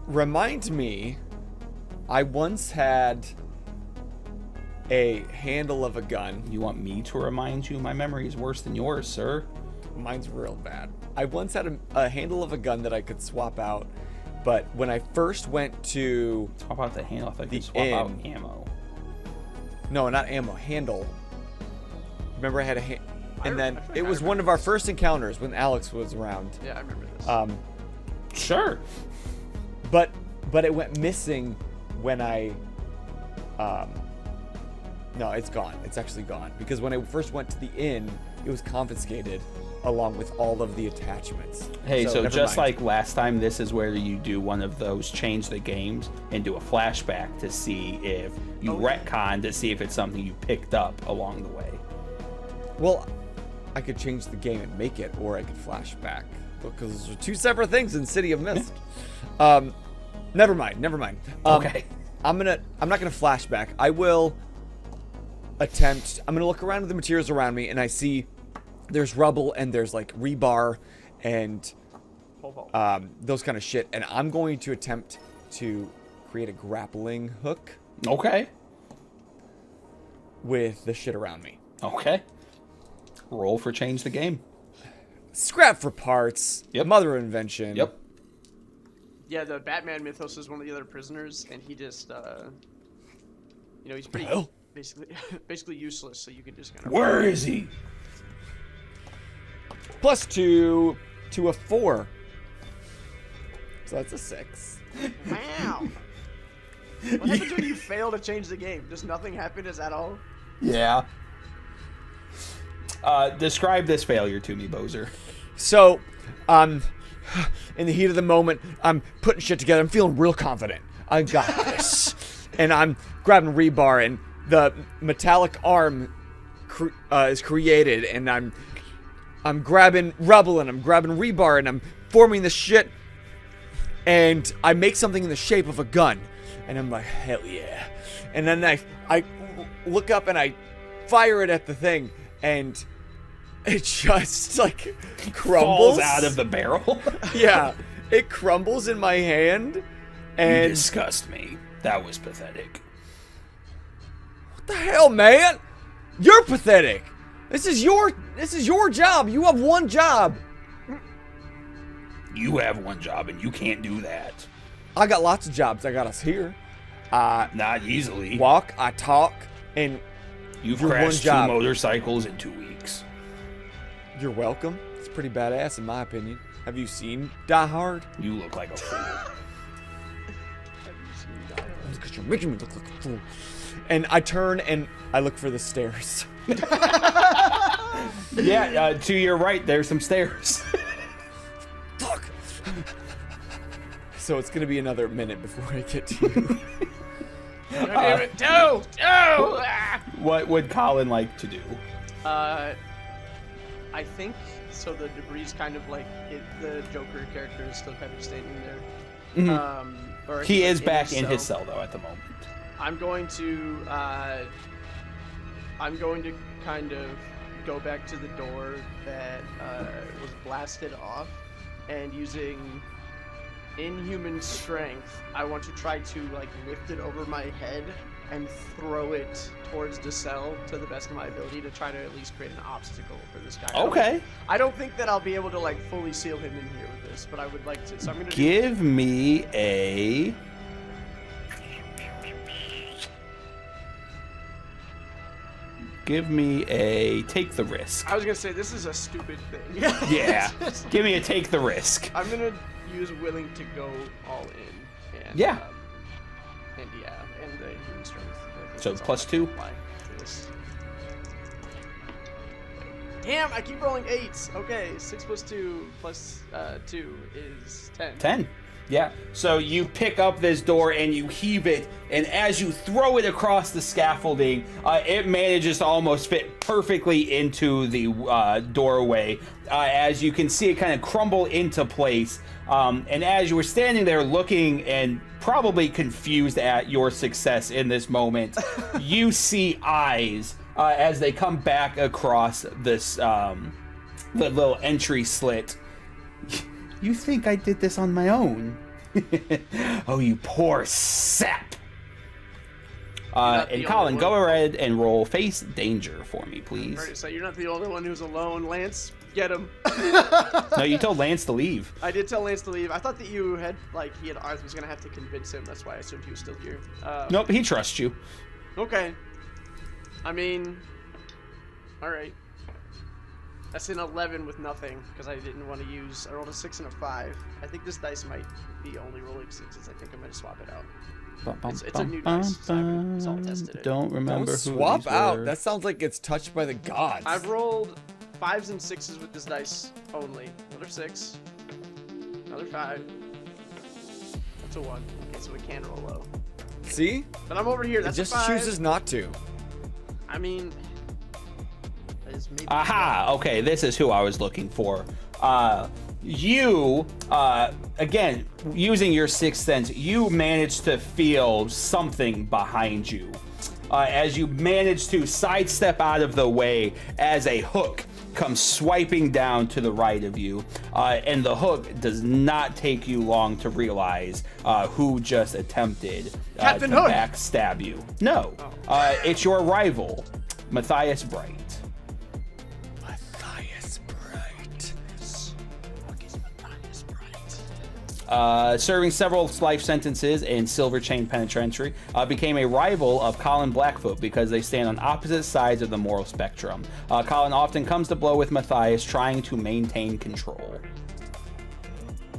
Remind me, I once had a handle of a gun. You want me to remind you? My memory is worse than yours, sir. Mine's real bad. I once had a handle of a gun that I could swap out, but when I first went to... Swap out the handle. I thought you The could swap out end. ammo. No, not ammo, handle. Remember I had a and then I feel like it I was one of our first encounters when Alex was around. Yeah, I remember this. Sure. But it went missing when I no, it's gone. It's actually gone because when I first went to the inn, it was confiscated along with all of the attachments. Hey, so never just mind. like last time, this is where you do one of those change the games and do a flashback to see if you retcon to see if it's something you picked up along the way. Well, I could change the game and make it, or I could flash back. Because those are two separate things in City of Mist. Never mind. Okay. I'm not gonna flashback. I will attempt. I'm gonna look around at the materials around me, and I see there's rubble and there's like rebar and those kind of shit. And I'm going to attempt to create a grappling hook. Okay. With the shit around me. Okay. Roll for change the game. Scrap for parts. Yep. Mother of invention. Yep. Yeah, the Batman mythos is one of the other prisoners, and he just, he's pretty basically useless. So you can just kind of. Where is he? +2 to a 4. So that's a 6. Wow. What happens when you fail to change the game? Does nothing happen at all? Yeah. Describe this failure to me, Boser. So, in the heat of the moment, I'm putting shit together. I'm feeling real confident. I got this. And I'm grabbing rebar, and the metallic arm is created, and I'm grabbing rubble, and I'm grabbing rebar, and I'm forming this shit, and I make something in the shape of a gun, and I'm like, hell yeah. And then I look up and I fire it at the thing, and it just like crumbles Falls out of the barrel. Yeah, it crumbles in my hand, and You disgust me. That was pathetic. what the hell, man? You're pathetic. This is your job. You have one job. You have one job and you can't do that. I got lots of jobs. I got us here. Not easily. Walk, I talk, and You've your one crashed 2 job. motorcycles in 2 weeks. You're welcome. It's pretty badass in my opinion. Have you seen Die Hard? You look like a fool. Because you're making me look like a fool. And I turn and I look for the stairs. Yeah, to your right, there's some stairs. Fuck. So it's gonna be another minute before I get to you. What would Colin like to do? I think so. The debris kind of like the Joker character is still kind of standing there. Mm-hmm. Or He is in back in his cell though at the moment. I'm going to kind of go back to the door that was blasted off, and using inhuman strength, I want to try to like lift it over my head and throw it towards the cell to the best of my ability to try to at least create an obstacle for this guy. Okay. I don't think that I'll be able to like fully seal him in here with this, but I would like to. So I'm gonna Give me a... take the risk. I was gonna say this is a stupid thing. Yeah. Give me a take the risk. I'm gonna use willing to go all in. And, Yeah. And the human strength. I think So that's all plus I 2? can apply to this. Damn, I keep rolling 8s. Okay, 6 plus 2 plus 2 is 10. 10. Yeah. So you pick up this door and you heave it, and as you throw it across the scaffolding, it manages to almost fit perfectly into the doorway. As you can see it kind of crumble into place. And as you were standing there looking and probably confused at your success in this moment, you see eyes as they come back across this the little entry slit. You think I did this on my own? Oh, you poor sap. And Colin, go ahead and roll face danger for me, please. Alright, so you're not the only one who's alone. Lance, get him. No, you told Lance to leave. I did tell Lance to leave. I thought that you had, like, Arthur was gonna have to convince him. That's why I assumed he was still here. Nope, he trusts you. Okay. I mean, alright. That's an 11 with nothing, because I didn't want to use... I rolled a 6 and a 5. I think this dice might be only rolling 6s. I think I'm going to swap it out. It's a new dice, so I haven't salt tested it. Don't remember Don't who swap these out. were. That sounds like it's touched by the gods. I've rolled 5s and 6s with this dice only. Another 6. Another 5. That's a 1. Okay, so we can roll low. See? But I'm over here. It That's just a 5. chooses not to. I mean, that is maybe. Aha, okay, this is who I was looking for. Again, using your sixth sense, you managed to feel something behind you. As you manage to sidestep out of the way as a hook comes swiping down to the right of you. And the hook does not take you long to realize who just attempted to Captain Hook. backstab you. No, it's your rival, Matthias Bright. Matthias Bright. Fuck is Matthias Bright? Serving several life sentences in Silver Chain Penitentiary, became a rival of Colin Blackfoot because they stand on opposite sides of the moral spectrum. Colin often comes to blow with Matthias, trying to maintain control.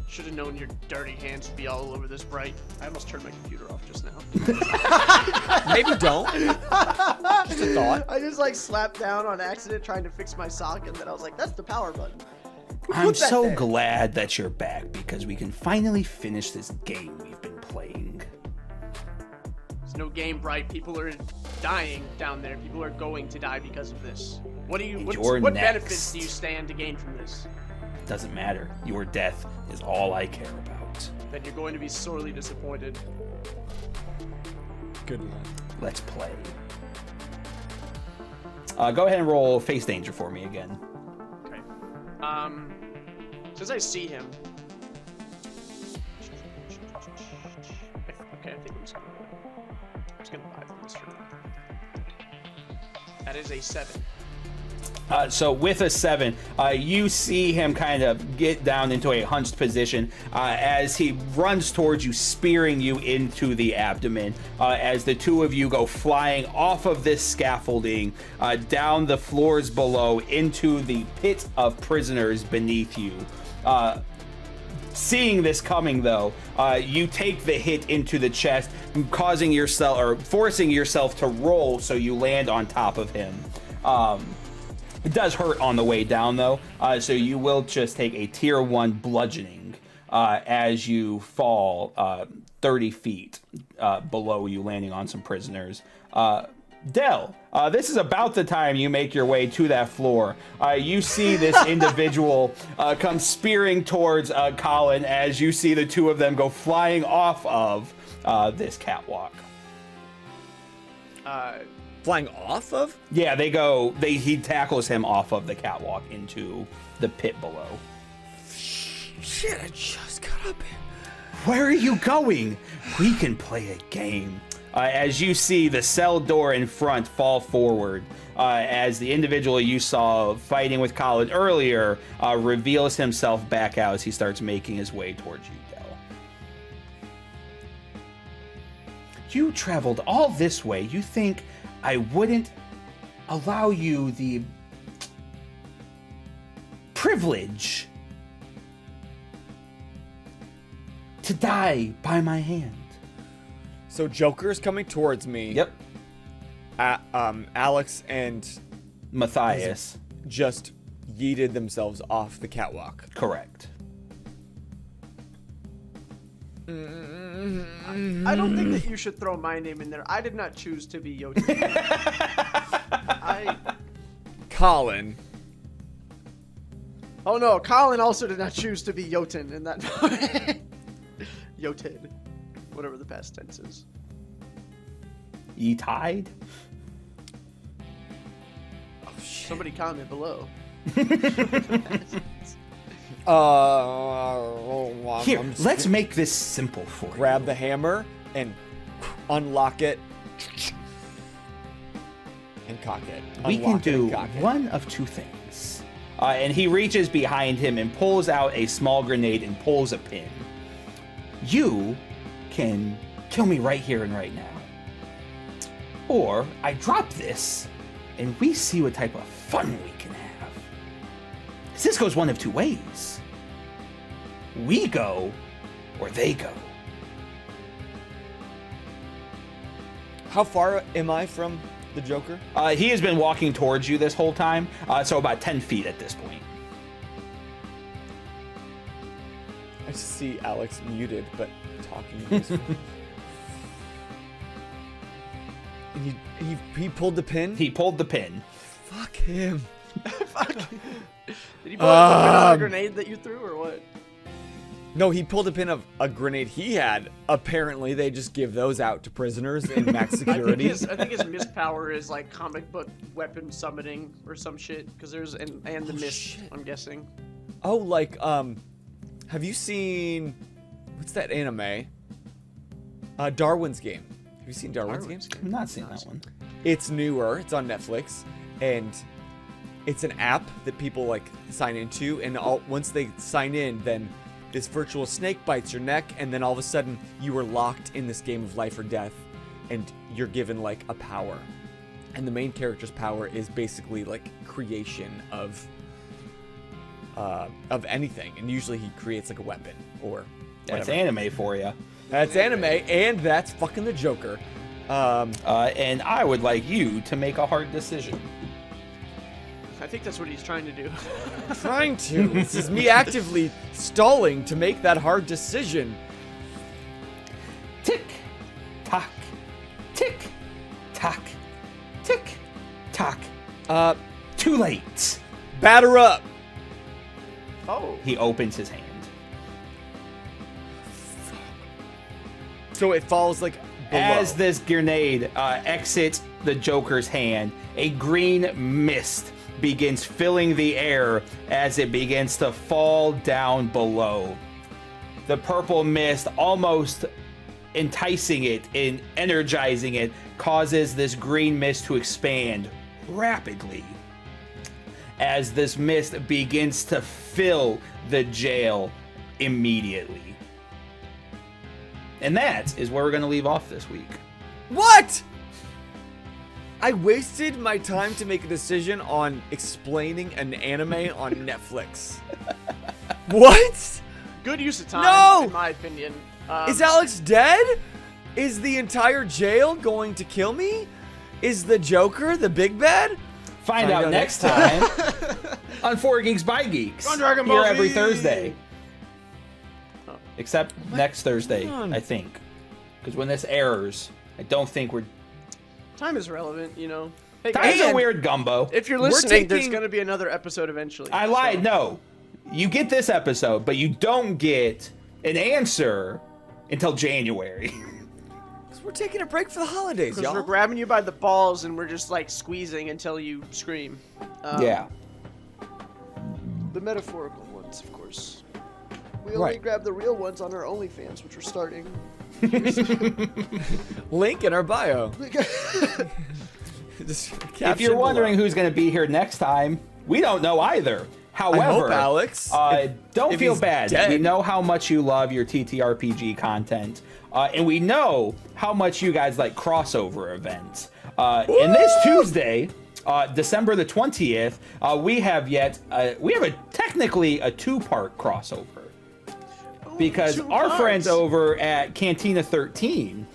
Should have known your dirty hands would be all over this, Bright. I almost turned my computer off just now. Maybe don't. Just a thought. I just like slapped down on accident trying to fix my sock, and then I was like, "That's the power button." Who I'm put that so there? glad that you're back because we can finally finish this game we've been playing. It's no game, Bright. People are dying down there. People are going to die because of this. What do you? You're What next. benefits do you stand to gain from this? Doesn't matter. Your death is all I care about. Then you're going to be sorely disappointed. Good one. Let's play. Go ahead and roll face danger for me again. Okay. Since I see him. Okay, I think I'm just gonna buy this for now. That is a 7. So with a 7, you see him kind of get down into a hunched position as he runs towards you, spearing you into the abdomen. As the two of you go flying off of this scaffolding, down the floors below into the pit of prisoners beneath you. Seeing this coming, though, you take the hit into the chest, causing yourself or forcing yourself to roll so you land on top of him. It does hurt on the way down, though, so you will just take a tier 1 bludgeoning as you fall 30 feet below you, landing on some prisoners. Del, this is about the time you make your way to that floor. You see this individual come spearing towards Colin as you see the two of them go flying off of this catwalk. Flying off of? Yeah, he tackles him off of the catwalk into the pit below. Shit, I just got up here. Where are you going? We can play a game. As you see the cell door in front fall forward, as the individual you saw fighting with Colin earlier reveals himself back out as he starts making his way towards you, Del. You traveled all this way. You think I wouldn't allow you the privilege to die by my hand? So Joker's coming towards me. Yep. Alex and Matthias. just yeeted themselves off the catwalk. Correct. I don't think that you should throw my name in there. I did not choose to be Yoda. Colin. Oh no, Colin also did not choose to be Jotun in that. Jotun. Whatever the past tense is. Ye tied? Oh, shit. Somebody comment below. Here, I'm just let's gonna make this simple for you. grab the hammer and unlock it and cock it. We can Unlock it and do cock it. one of two things. And he reaches behind him and pulls out a small grenade and pulls a pin. You can kill me right here and right now. Or I drop this and we see what type of fun we can have. This goes one of two ways. We go or they go. How far am I from the Joker? He has been walking towards you this whole time, so about 10 feet at this point. I just see Alex muted, but talking. To his phone. And he pulled the pin? He pulled the pin. Fuck him. Fuck. Did he pull out a grenade that you threw, or what? No, he pulled a pin of a grenade he had. Apparently, they just give those out to prisoners in max security. I think his mist power is like comic book weapon summoning or some shit. Because there's and the mist. Shit. I'm guessing. Oh, like have you seen what's that anime? Darwin's Game. Have you seen Darwin's Game? I've not seen that one. It's newer. It's on Netflix, and it's an app that people like sign into, and once they sign in, then this virtual snake bites your neck, and then all of a sudden you are locked in this game of life or death, and you're given like a power, and the main character's power is basically like creation of anything, and usually he creates like a weapon or whatever. That's anime for you. That's anime, and that's fucking the Joker. And I would like you to make a hard decision. I think that's what he's trying to do. Trying to. This is me actively stalling to make that hard decision. Tick, tock, tick, tock, tick, tock. Too late. Batter up. Oh. He opens his hand. So it falls like below. As this grenade exits the Joker's hand, a green mist begins filling the air as it begins to fall down below. The purple mist, almost enticing it and energizing it, causes this green mist to expand rapidly as this mist begins to fill the jail immediately. And that is where we're going to leave off this week. What? I wasted my time to make a decision on explaining an anime on Netflix. What? Good use of time, No! in my opinion. Is Alex dead? Is the entire jail going to kill me? Is the Joker the big bad? Find out next time on 4 Geeks by Geeks. On Dragon Ball here every Z. Thursday. Oh. Except next Thursday, I think. Because when this airs, I don't think we're... Time is relevant, you know. Hey, Time's guys, a weird gumbo. if you're listening, there's going to be another episode eventually. I lied. No. You get this episode, but you don't get an answer until January. We're taking a break for the holidays, Because y'all. we're grabbing you by the balls and we're just like squeezing until you scream. Yeah. The metaphorical ones, of course. We only grab the real ones on our OnlyFans, which we're starting. Link in our bio. If you're wondering who's going to be here next time, we don't know either. However, I hope Alex. Don't if feel he's bad. dead. We know how much you love your TTRPG content, and we know how much you guys like crossover events. And this Tuesday, December the 20th, we have technically a 2-part crossover. Because our friends over at Cantina 13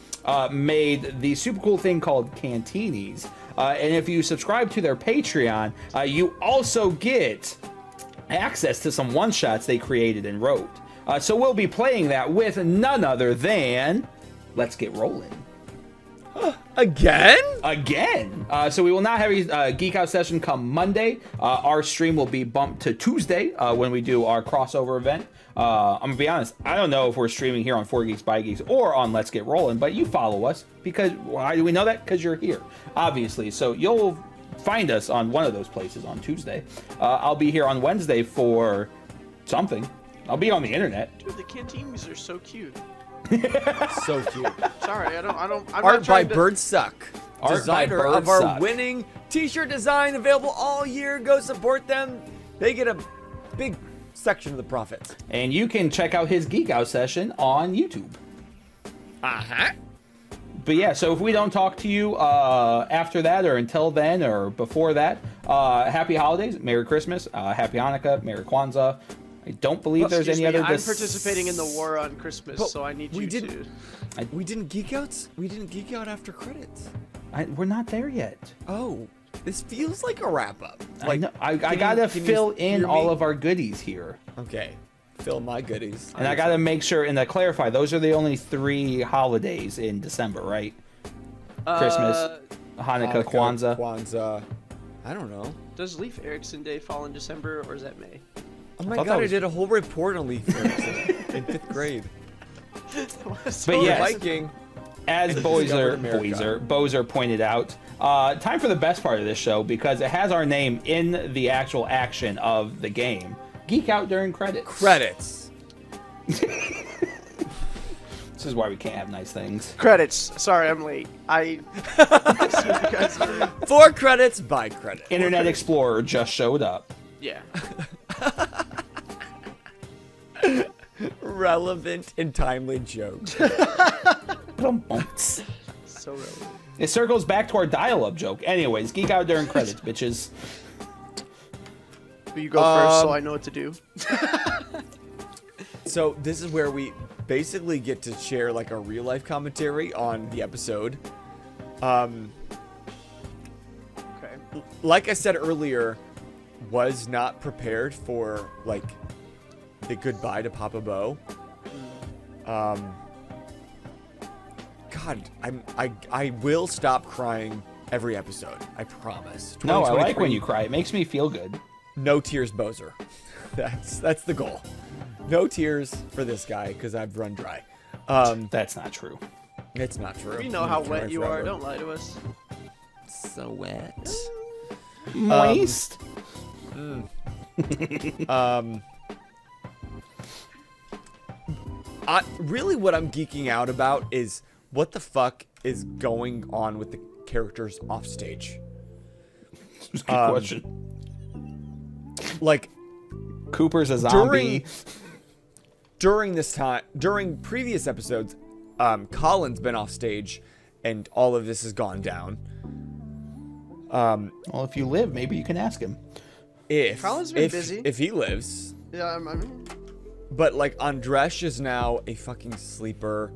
made the super cool thing called Cantinis. And if you subscribe to their Patreon, you also get access to some one-shots they created and wrote. So we'll be playing that with none other than Let's Get Rolling. Again? So we will not have a Geek Out session come Monday. Our stream will be bumped to Tuesday when we do our crossover event. I'm going to be honest, I don't know if we're streaming here on 4 Geeks by Geeks or on Let's Get Rolling, but you follow us because, why do we know that? Because you're here, obviously. So you'll find us on one of those places on Tuesday. I'll be here on Wednesday for something. I'll be on the internet. Dude, the cantinis are so cute. So cute. Sorry, I'm Art not by trying to... Birdsuck. Art Designer by of our Birdsuck. winning t-shirt design, available all year. Go support them. They get a big section of the profits. And you can check out his Geek Out session on YouTube. Uh-huh. But yeah, so if we don't talk to you after that or until then or before that, happy holidays, Merry Christmas, Happy Hanukkah, Merry Kwanzaa. I don't believe there's any other... I'm participating in the war on Christmas, But so I need we you didn't- to... We didn't geek out. We didn't geek out after credits. We're not there yet. Oh, this feels like a wrap up. I gotta fill in all of our goodies here. Okay, fill my goodies. And I gotta make sure and to clarify, those are the only 3 holidays in December, right? Christmas, Hanukkah, Kwanzaa. Kwanzaa. I don't know. Does Leif Erikson Day fall in December, or is that May? Oh my thought god, that I was- did a whole report on Leif Erikson in 5th grade. But yes, Viking. as discovered America. Boser pointed out, time for the best part of this show because it has our name in the actual action of the game. Geek out during credits. Credits. This is why we can't have nice things. Credits. Sorry, I'm late. You guys are- 4 credits by credit. Internet Explorer just showed up. yeah. Relevant and timely jokes. So relevant. It circles back to our dial-up joke. Anyways, geek out during credits, bitches. Will you go first so I know what to do? So this is where we basically get to share like a real life commentary on the episode. Okay. Like I said earlier, was not prepared for like the goodbye to Papa Bo. God, I will stop crying every episode. I promise. No, I like 2023, when you cry. It makes me feel good. No tears, Boser. That's the goal. No tears for this guy because I've run dry. That's not true. It's not true. We know how wet you are. Don't lie to us. So wet. Moist. Really what I'm geeking out about is what the fuck is going on with the characters off stage. Good question. Like Cooper's a zombie. during this time, during previous episodes, Colin's been off stage and all of this has gone down. Well, if you live, maybe you can ask him. Colin's been busy. If he lives. Yeah, I mean, But like Andresh is now a fucking sleeper,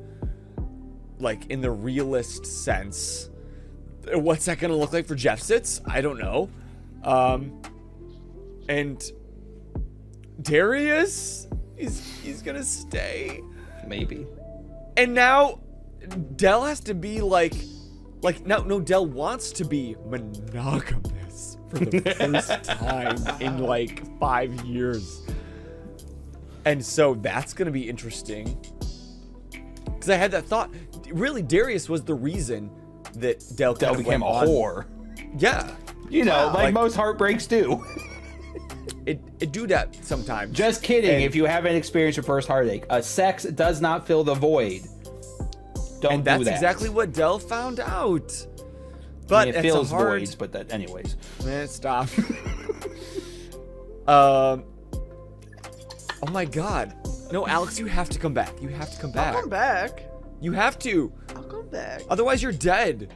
like in the realist sense. What's that gonna look like for Jeff Sitz? I don't know. And Darius, he's gonna stay. Maybe. And now Del has to be like no, Del wants to be monogamous for the first time in like 5 years. And so that's going to be interesting. Because I had that thought. Really, Darius was the reason that Del became a whore. Yeah. You know, Wow. like most heartbreaks do. It do that sometimes. Just kidding. And- If you haven't experienced your first heartache, sex does not fill the void. Don't And that's do that. exactly what Del found out. But I mean, it it's fills a hard... voids, but that, anyways. Man, stop. Oh my god. No, Alex, you have to come back. You have to come back. I'll come back. You have to. I'll come back. Otherwise, you're dead.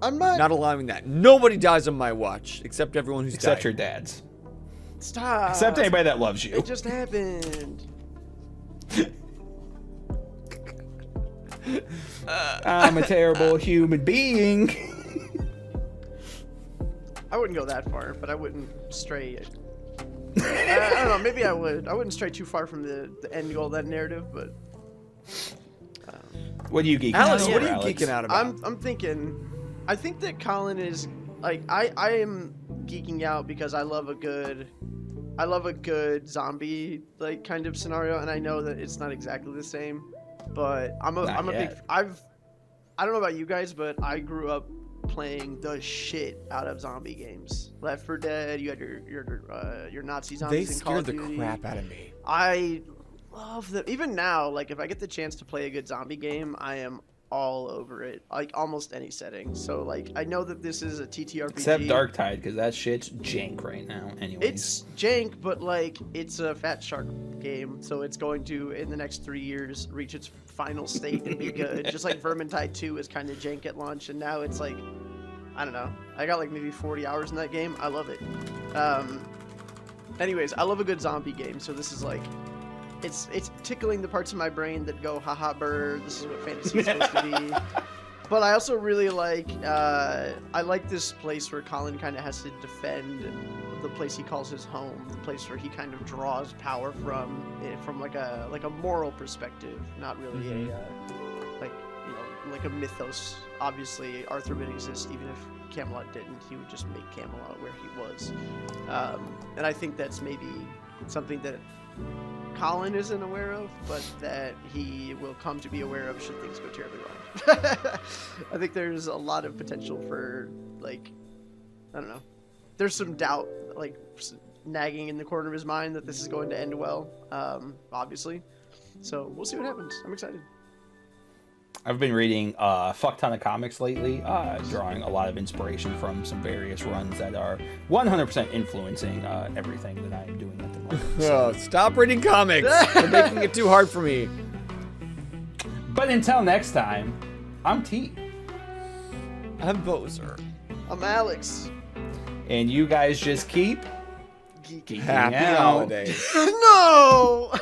I'm not. Not allowing that. Nobody dies on my watch, except everyone who's Except died. your dad's. Stop. Except anybody that loves you. It just happened. I'm a terrible human being. I wouldn't go that far, but I wouldn't stray. I don't know. Maybe I would. I wouldn't stray too far from the end goal of that narrative, but What are you geeking Alex, out what are over, you Alex? geeking out about? I'm thinking. I think that Colin is like I am geeking out because I love a good zombie like kind of scenario, and I know that it's not exactly the same, but I'm a big. I don't know about you guys, but I grew up playing the shit out of zombie games. Left 4 Dead. You had your Nazi They zombies in Call scared of the Duty. crap out of me. I love them. Even now, like if I get the chance to play a good zombie game, I am all over it. Like almost any setting. So like I know that this is a TTRPG. Except Dark Tide, because that shit's jank right now. Anyways. It's jank, but like it's a Fat Shark game, so it's going to in the next 3 years reach its final state and be good. Just like Vermintide 2 is kind of jank at launch, and now it's like I don't know. I got like maybe 40 hours in that game. I love it. Anyways, I love a good zombie game, so this is like it's tickling the parts of my brain that go haha bird, this is what fantasy is supposed to be. But I also really like I like this place where Colin kind of has to defend the place he calls his home, the place where he kind of draws power from like a moral perspective, not really a like like a mythos. Obviously, Arthur would exist even if Camelot didn't. He would just make Camelot where he was. And I think that's maybe something that Colin isn't aware of, but that he will come to be aware of should things go terribly wrong. I think there's a lot of potential for, like, I don't know. There's some doubt, like, nagging in the corner of his mind that this is going to end well, obviously. So we'll see what happens. I'm excited. I've been reading a fuck ton of comics lately, drawing a lot of inspiration from some various runs that are 100% influencing everything that I am doing at the moment. Oh, stop reading comics. You're making it too hard for me. But until next time, I'm T. I'm Boser. I'm Alex. And you guys just keep Geeking. Happy out. holidays. No!